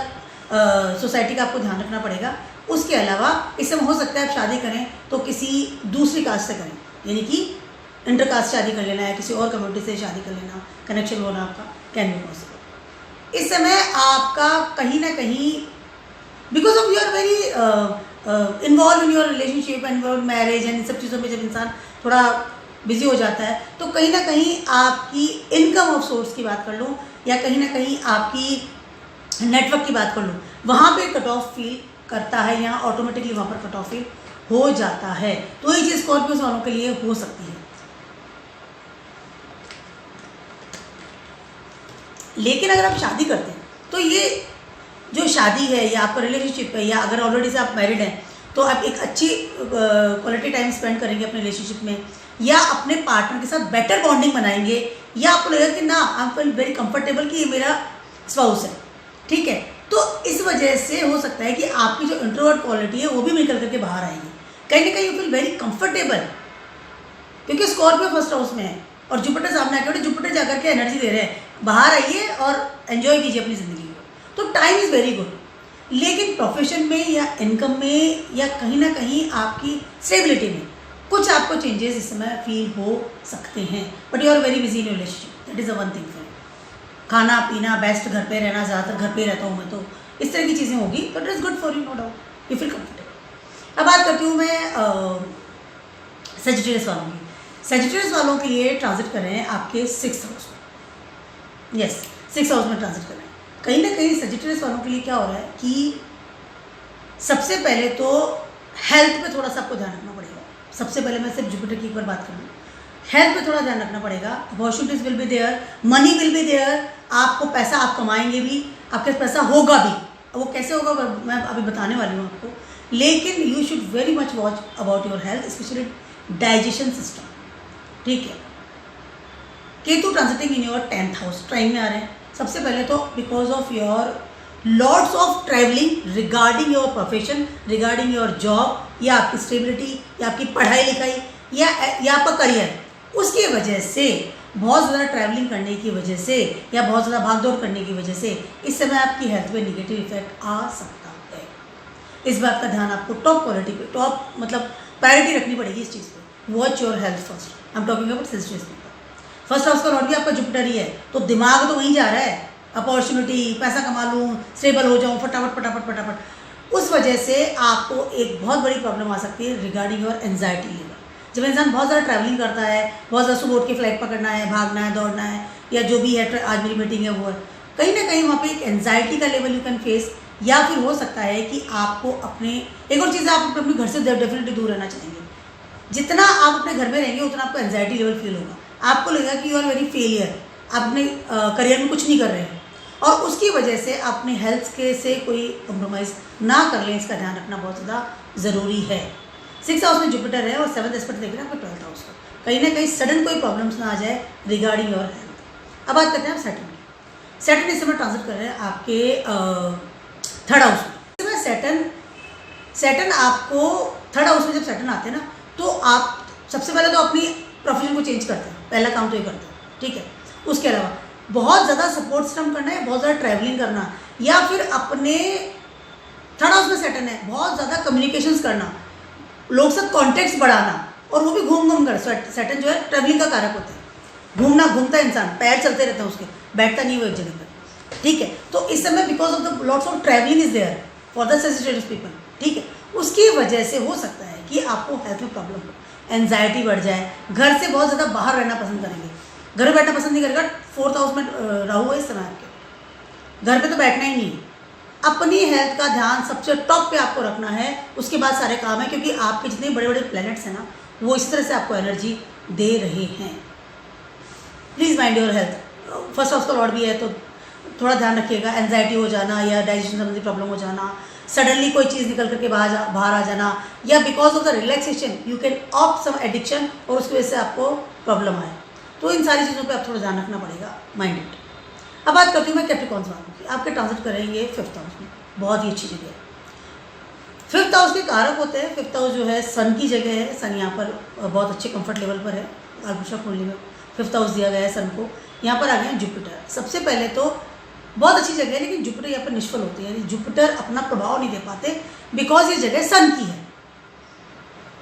सोसाइटी का आपको ध्यान रखना पड़ेगा। उसके अलावा इस समय हो सकता है आप शादी करें तो किसी दूसरी कास्ट से करें, यानी कि इंटरकास्ट शादी कर लेना है, किसी और कम्युनिटी से शादी कर लेना, कनेक्शन होना आपका कैन बी पॉसिबल। इस समय आपका कहीं ना कहीं because of you are very involve in your relationship, involve marriage and इन सब चीज़ों में जब इंसान थोड़ा बिजी हो जाता है तो कहीं ना कहीं आपकी इनकम ऑफ सोर्स की बात कर लूँ या कहीं ना कहीं आपकी नेटवर्क की बात कर लूँ, वहाँ पे कट ऑफ फील करता है, यहाँ ऑटोमेटिकली वहाँ पर कट ऑफ फील हो जाता है। तो ये चीज़ स्कॉर्पियोस वालों के लिए हो सकती है। लेकिन अगर आप शादी करते हैं तो ये जो शादी है या आपका रिलेशनशिप है या अगर ऑलरेडी से आप मैरिड हैं तो आप एक अच्छी क्वालिटी टाइम स्पेंड करेंगे अपने रिलेशनशिप में या अपने पार्टनर के साथ बेटर बॉन्डिंग बनाएंगे या आपको लगेगा कि ना आई फील वेरी कंफर्टेबल कि ये मेरा स्पाउस है, ठीक है। तो इस वजह से हो सकता है कि आपकी जो इंट्रोवर्ट क्वालिटी है वो भी निकल करके बाहर आएगी, कहीं ना कहीं यू फील वेरी कंफर्टेबल, क्योंकि स्कॉर्पियो फर्स्ट हाउस में है और जुपिटर सामने आके जुपिटर जाकर के एनर्जी दे रहे हैं, बाहर आइए और एंजॉय कीजिए अपनी ज़िंदगी को। तो टाइम इज़ वेरी गुड, लेकिन प्रोफेशन में या इनकम में या कहीं ना कहीं आपकी स्टेबिलिटी में कुछ आपको चेंजेस इस समय फील हो सकते हैं, but you are very busy in relationship, that is a one thing for. खाना पीना बेस्ट, घर पे रहना, ज़्यादातर घर पे रहता हूँ मैं, तो इस तरह की चीज़ें होगी तो it is good for you, no doubt, you feel comfortable. अब बात करती हूँ मैं सेजिटेरियस वालों की। सेजिटेरियस वालों के लिए ट्रांजिट कर रहे हैं आपके 6th हाउस में, यस 6th हाउस में ट्रांजिट कर रहे हैं। कहीं ना कहीं सेजिटेरियस वालों के लिए क्या हो रहा है कि सबसे पहले तो हेल्थ पे थोड़ा सा आपको ध्यान रखना पड़ेगा। सबसे पहले मैं सिर्फ जुपिटर की एक बार बात करूँ, हेल्थ पे थोड़ा ध्यान रखना पड़ेगा। Opportunities will be there, money will be there, आपको पैसा आप कमाएंगे भी, आपके पास पैसा होगा भी, वो कैसे होगा मैं अभी बताने वाली हूँ आपको। लेकिन you should very much watch about your health, specially digestion system, ठीक है। Ketu transiting in your 10th house, trine में आ रहे हैं। सबसे पहले तो because of your lots of travelling regarding your profession, regarding your job या आपकी स्टेबिलिटी या आपकी पढ़ाई लिखाई या आपका करियर, उसकी वजह से बहुत ज़्यादा ट्रैवलिंग करने की वजह से या बहुत ज़्यादा भागदौड़ करने की वजह से इस समय आपकी हेल्थ पे निगेटिव इफेक्ट आ सकता है। इस बात का ध्यान आपको टॉप क्वालिटी पे, टॉप मतलब प्रायोरिटी रखनी पड़ेगी इस चीज़ पे। Watch your health first. I am talking about sensitive people. First house का लॉर्ड भी आपका जुपिटर ही है, तो दिमाग तो वहीं जा रहा है, अपॉर्चुनिटी, पैसा कमा लूँ, स्टेबल हो जाऊँ फटाफट फटाफट फटाफट। उस वजह से आपको एक बहुत बड़ी प्रॉब्लम आ सकती है रिगार्डिंग योर एंजाइटी लेवल। जब इंसान बहुत ज़्यादा ट्रैवलिंग करता है, बहुत ज़्यादा सुबह उठ के फ्लाइट पकड़ना है, भागना है, दौड़ना है या जो भी है, आज मेरी मीटिंग है वो है, कहीं ना कहीं वहाँ पे एक एंजाइटी का लेवल यू कैन फेस। या फिर हो सकता है कि आपको अपने एक और चीज़, आप अपने घर से डेफिनेटली दूर रहना चाहेंगे। जितना आप अपने घर में रहेंगे उतना आपको एंजाइटी लेवल फील होगा, आपको लगेगा कि यू आर वेरी फेलियर, आप अपने करियर में कुछ नहीं कर रहे हैं, और उसकी वजह से अपने हेल्थ के से कोई कॉम्प्रोमाइज़ ना कर लें, इसका ध्यान रखना बहुत ज़्यादा ज़रूरी है। 6th हाउस में जुपिटर है और 7th एस्पेक्ट देख रहे हैं आपका 12th हाउस का, कहीं ना कहीं सडन कोई प्रॉब्लम्स ना आ जाए रिगार्डिंग योर हेल्थ। अब बात करते हैं आप सैटर्न की। सैटर्न इस समय ट्रांजिट कर रहे हैं आपके 3rd हाउस में। इस समय सैटर्न आपको 3rd हाउस में जब सैटर्न आते हैं ना, तो आप सबसे पहले तो अपनी प्रोफेशन को चेंज करते हैं, पहला काम तो ये करते हैं, ठीक है। उसके अलावा बहुत ज़्यादा सपोर्ट सिस्टम करना है, बहुत ज़्यादा ट्रैवलिंग करना, या फिर अपने 3rd हाउस में सैटर्न है, बहुत ज़्यादा कम्युनिकेशंस करना, लोग से कॉन्टेक्ट्स बढ़ाना, और वो भी घूम कर। सैटर्न जो है ट्रैवलिंग का कारक होता है, घूमता है इंसान, पैर चलते रहते हैं उसके, बैठता नहीं वो एक जगह पर, ठीक है। तो इस समय because of the lots of travelling is there for the sensitive people, ठीक है, उसकी वजह से हो सकता है कि आपको हेल्थ में प्रॉब्लम हो, एंजाइटी बढ़ जाए, घर से बहुत ज़्यादा बाहर रहना पसंद करेंगे, घर में बैठना पसंद नहीं करेगा। 4th हाउस में राहु है इस समय आपके, घर पे तो बैठना ही नहीं। अपनी हेल्थ का ध्यान सबसे टॉप पे आपको रखना है, उसके बाद सारे काम है, क्योंकि आपके जितने बड़े बड़े प्लैनेट्स हैं ना, वो इस तरह से आपको एनर्जी दे रहे हैं। Please mind your health. First house का लॉर्ड भी है तो थोड़ा ध्यान रखिएगा, एंजाइटी हो जाना या डाइजेशन संबंधी प्रॉब्लम हो जाना, सडनली कोई चीज़ निकल करके बाहर आ जाना, या because of the relaxation you can opt some addiction और उसकी वजह से आपको प्रॉब्लम आए। तो इन सारी चीज़ों पे आप थोड़ा ध्यान रखना पड़ेगा, माइंड इट। अब बात करती हूँ मैं कैप्रिकॉर्न्स वालों की। आपके ट्रांजिट करेंगे 5th हाउस में, बहुत ही अच्छी जगह है। 5th हाउस के कारक होते हैं, 5th हाउस जो है सन की जगह है, सन यहाँ पर बहुत अच्छे कंफर्ट लेवल पर है। कालपुरुषा कुंडली में 5th हाउस दिया गया है सन को। यहाँ पर आ गए हैं जुपिटर। सबसे पहले तो बहुत अच्छी जगह है, लेकिन जुपिटर यहाँ पर निष्फल होती है, यानी जुपिटर अपना प्रभाव नहीं दे पाते बिकॉज ये जगह सन की है,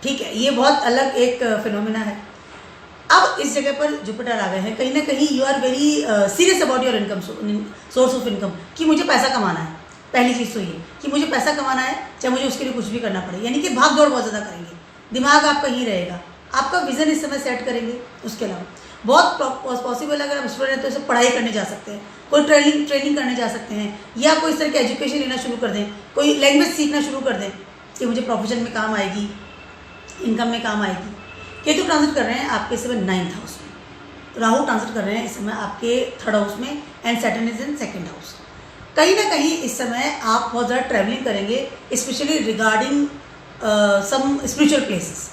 ठीक है। ये बहुत अलग एक फिनोमिना है। अब इस जगह पर जुपिटर आ गए हैं, कहीं ना कहीं you are very serious about your income, source of income, कि मुझे पैसा कमाना है। पहली चीज़ तो ये कि मुझे पैसा कमाना है, चाहे मुझे उसके लिए कुछ भी करना पड़े, यानी कि भाग दौड़ बहुत ज़्यादा करेंगे, दिमाग आपका ही रहेगा, आपका विजन इस समय सेट करेंगे। उसके अलावा बहुत पॉसिबल अगर आप स्टूडेंट हैं तो इसे पढ़ाई करने जा सकते हैं, कोई ट्रेनिंग करने जा सकते हैं, या कोई इस तरह की एजुकेशन लेना शुरू कर दें, कोई लैंग्वेज सीखना शुरू कर दें कि मुझे प्रोफेशन में काम आएगी, इनकम में काम आएगी। केतु ट्रांजिट कर रहे हैं आपके इस समय 9th हाउस में, राहु ट्रांजिट कर रहे हैं इस समय आपके 3rd हाउस में, and Saturn is in 2nd house. कहीं ना कहीं इस समय आप बहुत ज़्यादा ट्रैवलिंग करेंगे, specially regarding some spiritual places.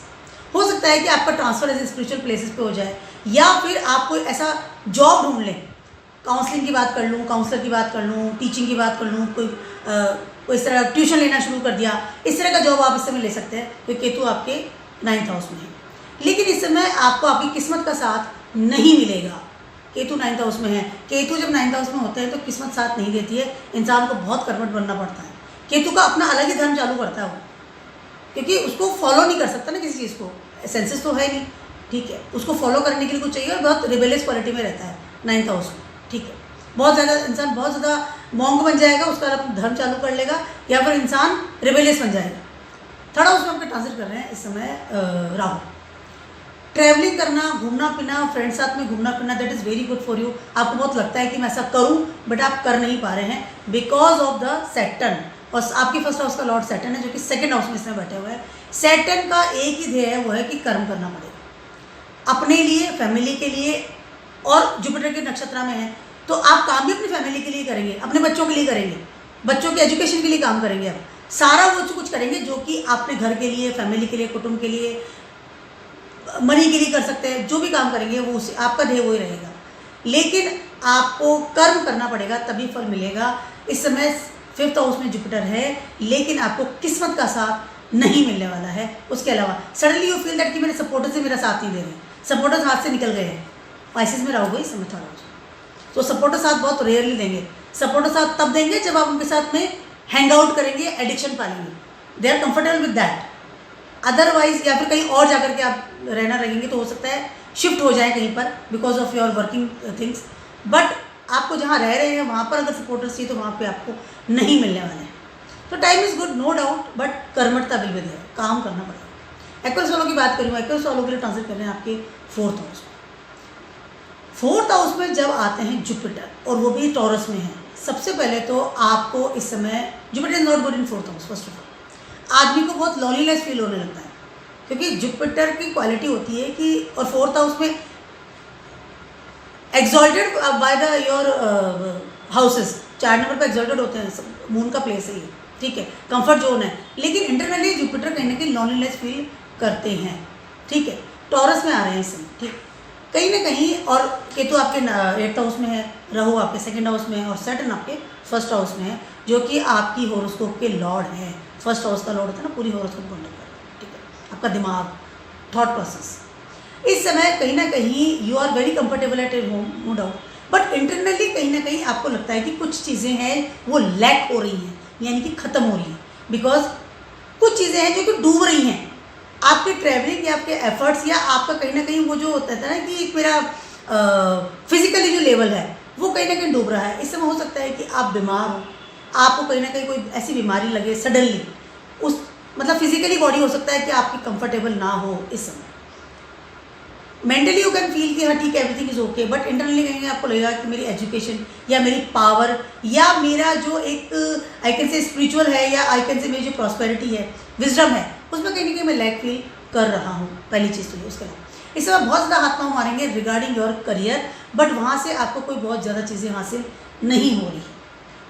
हो सकता है कि आपका ट्रांसफर ऐसे स्पिरिचुअल प्लेसेस पे हो जाए, या फिर आप कोई ऐसा जॉब ढूंढ लें, काउंसलिंग की बात कर लूँ, काउंसलर की बात कर लूँ, टीचिंग की बात कर लूँ, कोई इस तरह ट्यूशन लेना शुरू कर दिया, इस तरह का जॉब आप इस समय ले सकते हैं, क्योंकि केतु आपके 9th हाउस में है। लेकिन इस समय आपको आपकी किस्मत का साथ नहीं मिलेगा। केतु 9th हाउस में है, केतु जब 9th हाउस में होते हैं तो किस्मत साथ नहीं देती है, इंसान को बहुत कर्मठ बनना पड़ता है। केतु का अपना अलग ही धर्म चालू करता है वो, क्योंकि उसको फॉलो नहीं कर सकता ना किसी चीज़ को, सेंसेस तो है नहीं, ठीक है, उसको फॉलो करने के लिए कुछ चाहिए, और बहुत रिबेलियस क्वालिटी में रहता है 9th हाउस में, ठीक है। बहुत ज़्यादा इंसान बहुत ज़्यादा मॉन्क बन जाएगा, उसका अपना धर्म चालू कर लेगा, या फिर इंसान रिबेलियस बन जाएगा। 3rd हाउस में आपके ट्रांजिट कर रहे हैं इस समय राहु। ट्रैवलिंग करना, घूमना फिरना, फ्रेंड्स साथ में घूमना फिरना, that is very good for you. आपको बहुत लगता है कि मैं ऐसा करूं, बट आप कर नहीं पा रहे हैं बिकॉज ऑफ द सैटर्न, और आपके 1st हाउस का लॉर्ड सैटर्न है, जो कि 2nd हाउस में इसमें बैठे हुए हैं। सैटर्न का एक ही ध्येय है, वो है कि कर्म करना पड़ेगा अपने लिए, फैमिली के लिए, और जुपिटर के नक्षत्र में है तो आप काम भी अपनी फैमिली के लिए करेंगे, अपने बच्चों के लिए करेंगे, बच्चों के एजुकेशन के लिए काम करेंगे, आप सारा वो कुछ करेंगे जो कि आपने घर के लिए, फैमिली के लिए, कुटुंब के लिए, मनी के लिए कर सकते हैं। जो भी काम करेंगे वो आपका ध्येय वही रहेगा, लेकिन आपको कर्म करना पड़ेगा, तभी फल मिलेगा। इस समय 5th हाउस में जुपिटर है, लेकिन आपको किस्मत का साथ नहीं मिलने वाला है। उसके अलावा सडनली यू फील दैट कि मेरे सपोर्टर्स से मेरा साथ नहीं दे रहे, सपोर्टर्स हाथ से निकल गए हैं। पाइसेस में रहोगे इस समय 3rd हाउस, तो सपोर्टर साथ बहुत रेयरली देंगे। सपोर्टर साथ तब देंगे जब आप उनके साथ में हैंग आउट करेंगे, एडिक्शन पालेंगे, they are comfortable with that. Otherwise या फिर कहीं और जाकर के आप रहना लगेंगे तो हो सकता है शिफ्ट हो जाए कहीं पर because of your working things, but आपको जहाँ रह रहे हैं वहाँ पर अगर सपोर्टर्स चाहिए तो वहाँ पे आपको नहीं मिलने वाले हैं। तो time is good, no doubt, but कर्मठता विल बी देयर, काम करना पड़ेगा। एक्वेरियस वालों की बात करूँ, एक्वेरियस वालों के लिए ट्रांसलेट कर रहे हैं आपके 4th हाउस में। 4th हाउस में जब आते हैं जुपिटर, और वो भी टॉरस में है, सबसे पहले तो आपको इस समय Jupiter is not good in 4th house. First of all आदमी को बहुत लॉलीनेस फील होने लगता है, क्योंकि जुपिटर की क्वालिटी होती है कि, और 4th हाउस में exalted by the your houses, 4 number पर एक्सॉल्टेड होते हैं, मून का प्लेस है ये, ठीक है, कंफर्ट जोन है, लेकिन इंटरनली जुपिटर कहीं ना कहीं लॉलीनेस फील करते हैं, ठीक है। टॉरस में आ रहे हैं इसमें, ठीक, कहीं ना कहीं, और केतु आपके 8th हाउस में है, राहु आपके 2nd हाउस में है, और सैटर्न आपके 1st हाउस में है, जो कि आपकी हॉरोस्कोप के लॉर्ड है। 1st हाउस का लॉर्ड होता है ना, पूरी हॉरोस्कोप को कंट्रोल करता है, ठीक है, आपका दिमाग, थॉट प्रोसेस। इस समय कहीं ना कहीं you are very comfortable at a home, no doubt, but internally कहीं ना कहीं आपको लगता है कि कुछ चीज़ें हैं वो लैक हो रही हैं, यानी कि ख़त्म हो रही हैं, बिकॉज कुछ चीज़ें हैं जो कि डूब रही हैं। आपके ट्रैवलिंग या आपके एफर्ट्स, या आपका कहीं ना कहीं वो जो होता है ना कि एक मेरा फिजिकली जो लेवल है वो कहीं ना कहीं डूब रहा है। इस समय हो सकता है कि आप बीमार हो, आपको कहीं ना कहीं कोई ऐसी बीमारी लगे सडनली, उस मतलब फिजिकली बॉडी हो सकता है कि आपकी कंफर्टेबल ना हो इस समय। मेंटली यू कैन फील कि हाँ ठीक है, everything is okay, but internally कहीं आपको लगेगा कि मेरी एजुकेशन या मेरी पावर या मेरा जो एक आई कैन से स्पिरिचुअल है, या आई कैन से मेरी जो प्रॉस्पेरिटी है, विजडम है, उसमें कहीं ना कहीं मैं लैक फील कर रहा हूँ। पहली चीज़ तो ये। उसके अलावा इस समय बहुत ज़्यादा हाथ पाँव मारेंगे रिगार्डिंग योर करियर, बट वहाँ से आपको कोई बहुत ज़्यादा चीज़ें हासिल नहीं हो रही है।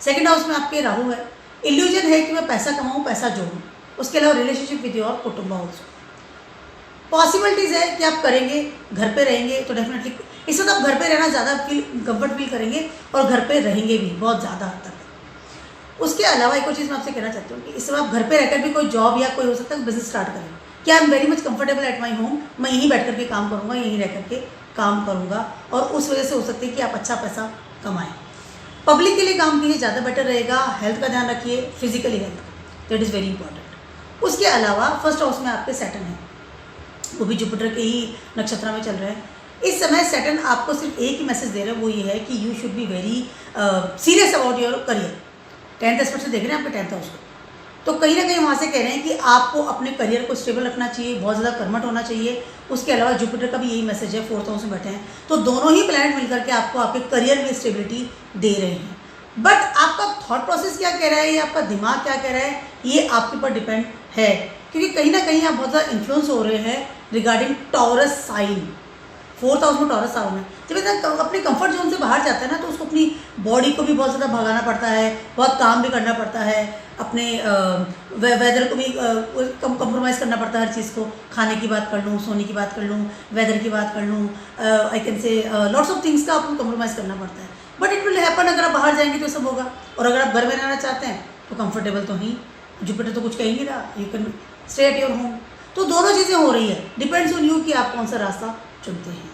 2nd हाउस में आपके राहु है, इल्यूजन है कि मैं पैसा कमाऊँ, पैसा जोड़ूँ। उसके अलावा रिलेशनशिप विद योर कुटुंब हाउस, पॉसिबिलिटीज़ है कि आप करेंगे, घर पे रहेंगे तो डेफिनेटली इस वक्त आप घर पे रहना ज़्यादा कंफर्ट फील करेंगे, और घर पे रहेंगे भी बहुत ज़्यादा हद तक। उसके अलावा एक और चीज़ मैं आपसे कहना चाहती हूँ कि इस समय आप घर पे रहकर भी कोई जॉब या कोई हो सकता है बिजनेस स्टार्ट करें, कि I am very much comfortable at my home, मैं यहीं बैठ करके काम करूँगा, यहीं रह करके काम करूँगा, और उस वजह से हो सकती है कि आप अच्छा पैसा कमाएँ। पब्लिक के लिए काम कीजिए, ज़्यादा बेटर रहेगा। हेल्थ का ध्यान रखिए, physically health, that is very important. उसके अलावा 1st हाउस में आपके सैटर्न है, वो भी जुपिटर के ही नक्षत्र में चल रहा है, इस समय सैटर्न आपको सिर्फ एक ही मैसेज दे रहा है, वो ये है कि you should be very serious about your career. 10th aspect से देख रहे हैं आपके 10th हाउस को, तो कहीं ना कहीं वहाँ से कह रहे हैं कि आपको अपने करियर को स्टेबल रखना चाहिए, बहुत ज़्यादा कर्मठ होना चाहिए। उसके अलावा जुपिटर का भी यही मैसेज है, 4th हाउस में बैठे हैं, तो दोनों ही प्लैनेट मिलकर के आपको आपके करियर में स्टेबिलिटी दे रहे हैं। बट आपका थॉट प्रोसेस क्या कह रहा है, या आपका दिमाग क्या कह रहा है, ये आपके ऊपर डिपेंड है, क्योंकि कहीं ना कहीं आप बहुत ज़्यादा इन्फ्लुएंस हो रहे हैं regarding Taurus sign. 4th house में टॉरस साइन है। जब इंसान अपने कंफर्ट जोन से बाहर जाता है ना, तो उसको अपनी बॉडी को भी बहुत ज़्यादा भगाना पड़ता है, बहुत काम भी करना पड़ता है, अपने वेदर को भी कंप्रोमाइज़ करना पड़ता है। हर चीज़ को, खाने की बात कर लूँ, सोने की बात कर लूँ, वेदर की बात कर लूँ, आई कैन से लॉट्स ऑफ थिंग्स का आपको कंप्रोमाइज़ करना पड़ता है। बट इट विल हैपन, अगर आप बाहर जाएंगे तो सब होगा। और अगर आप घर में रहना चाहते हैं तो कंफर्टेबल तो ही, जुपिटर तो कुछ कह ही नहीं रहा, you can stay at your home. तो दोनों चीज़ें हो रही है, डिपेंड्स ऑन यू कि आप कौन सा रास्ता चुनते हैं।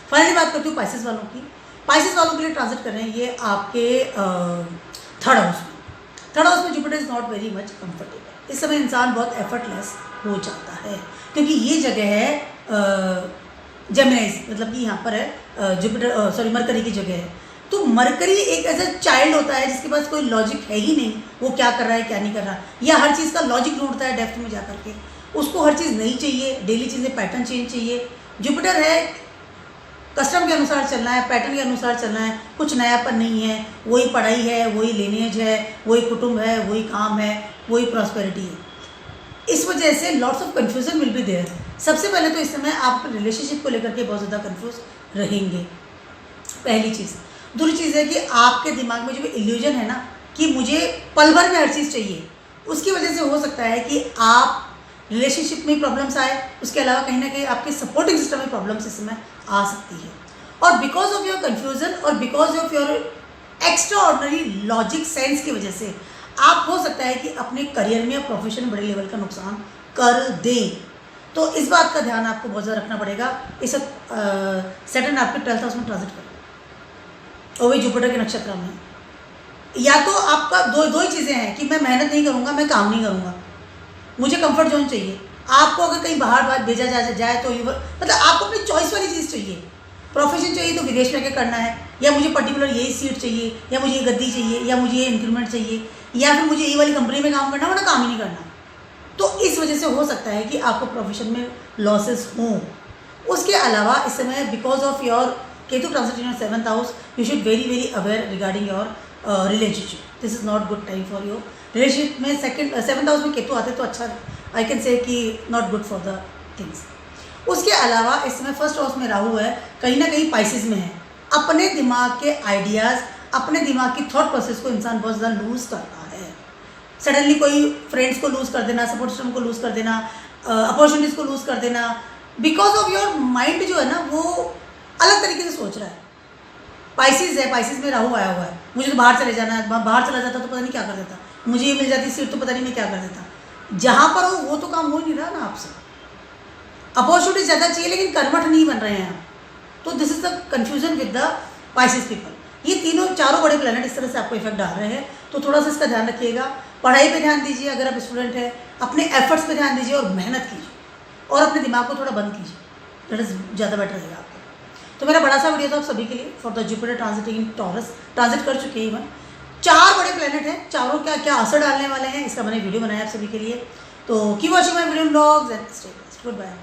फाइनली बात करती हूँ पाइसेस वालों की। पाइसेस वालों के लिए ट्रांजिट कर रहे हैं ये आपके 3rd हाउस में। 3rd हाउस में Jupiter is not very much comfortable. इस समय इंसान बहुत एफर्टलेस हो जाता है, क्योंकि ये जगह है जेमिनाइज, मतलब कि यहाँ पर है जुपिटर सॉरी मरकरी की जगह है। तो मरकरी एक ऐसा चाइल्ड होता है जिसके पास कोई लॉजिक है ही नहीं, वो क्या कर रहा है क्या नहीं कर रहा, या हर चीज़ का लॉजिक ढूंढता है डेप्थ में जा करके। उसको हर चीज़ नहीं चाहिए, डेली चीज़ें पैटर्न चेंज चाहिए। जुपिटर है कस्टम के अनुसार चलना है, पैटर्न के अनुसार चलना है, कुछ नयापन नहीं है, वही पढ़ाई है, वही लिनेज है, वही कुटुंब है, वही काम है, वही प्रॉस्पेरिटी है। इस वजह से lots of confusion will be there. सबसे पहले तो इस समय आप रिलेशनशिप को लेकर के बहुत ज़्यादा कन्फ्यूज रहेंगे, पहली चीज़। दूसरी चीज़ है कि आपके दिमाग में जो इल्यूजन है ना कि मुझे पल भर में हर चीज़ चाहिए, उसकी वजह से हो सकता है कि आप रिलेशनशिप में प्रॉब्लम्स आए। उसके अलावा कहीं ना कहीं आपके सपोर्टिंग सिस्टम में प्रॉब्लम्स इस समय आ सकती है। और बिकॉज ऑफ योर कन्फ्यूज़न और because of your extra ordinary logic sense की वजह से आप हो सकता है कि अपने करियर में या प्रोफेशन में बड़े लेवल का नुकसान कर दें। तो इस बात का ध्यान आपको बहुत ज़्यादा रखना पड़ेगा। इस सैटर्न आपके 12th हाउस में ट्रांजिट कर, और वही जुपिटर के नक्षत्र में। या तो आपका दो ही चीज़ें हैं कि मैं मेहनत नहीं करूँगा, मैं काम नहीं करूँगा, मुझे कंफर्ट जोन चाहिए। आपको अगर कहीं बाहर भेजा जाए तो मतलब आपको अपनी चॉइस वाली चीज़ चाहिए। प्रोफेशन चाहिए तो विदेश में करना है, या मुझे पर्टिकुलर यही सीट चाहिए, या मुझे ये गद्दी चाहिए, या मुझे ये इंक्रीमेंट चाहिए, या फिर मुझे ये वाली कंपनी में काम करना, वरना काम ही नहीं करना। तो इस वजह से हो सकता है कि आपको प्रोफेशन में लॉसेस हों। उसके अलावा इस समय because of your Ketu transit in your 7th house, you should very aware regarding your relationship. This is not good time for your relationship में। 7th हाउस में केतु आते तो अच्छा, आई कैन से कि not good for the things. उसके अलावा इस समय 1st हाउस में राहु है, कहीं ना कहीं पाइसेस में है। अपने दिमाग के आइडियाज़, अपने दिमाग की थॉट प्रोसेस को इंसान बहुत ज़्यादा लूज़ करता है। सडनली कोई फ्रेंड्स को लूज़ कर देना, सपोर्ट सिस्टम को लूज़ कर देना, अपॉर्चुनिटीज़ को लूज़ कर देना, बिकॉज ऑफ योर माइंड जो है ना वो अलग तरीके से सोच रहा है। पाइसेस है, पाइसेस में राहु आया हुआ है। मुझे तो बाहर चले जाना है, बाहर चला जाता तो पता नहीं क्या कर देता, मुझे ये मिल जाती सीट तो पता नहीं मैं क्या कर देता। जहाँ पर हो वो तो काम हो ही नहीं रहा ना आपसे। अपॉर्चुनिटी ज़्यादा चाहिए लेकिन कर्मठ नहीं बन रहे हैं आप। तो this is the confusion with the Pisces people. ये चारों बड़े प्लैनेट इस तरह से आपको इफेक्ट डाल रहे हैं, तो थोड़ा सा इसका ध्यान रखिएगा। पढ़ाई पे ध्यान दीजिए, अगर आप स्टूडेंट हैं अपने एफर्ट्स पे ध्यान दीजिए और मेहनत कीजिए, और अपने दिमाग को थोड़ा बंद कीजिए, दैट इज ज़्यादा बेटर रहेगा आपको। तो मेरा बड़ा सा वीडियो था आप सभी के लिए for the Jupiter transiting in taurus. Transit कर चुके हैं इवन 4 बड़े प्लैनेट हैं, चारों क्या क्या असर डालने वाले हैं, इसका मैंने वीडियो बनाया आप सभी के लिए। तो keep watching my video blogs and stay best. Good bye.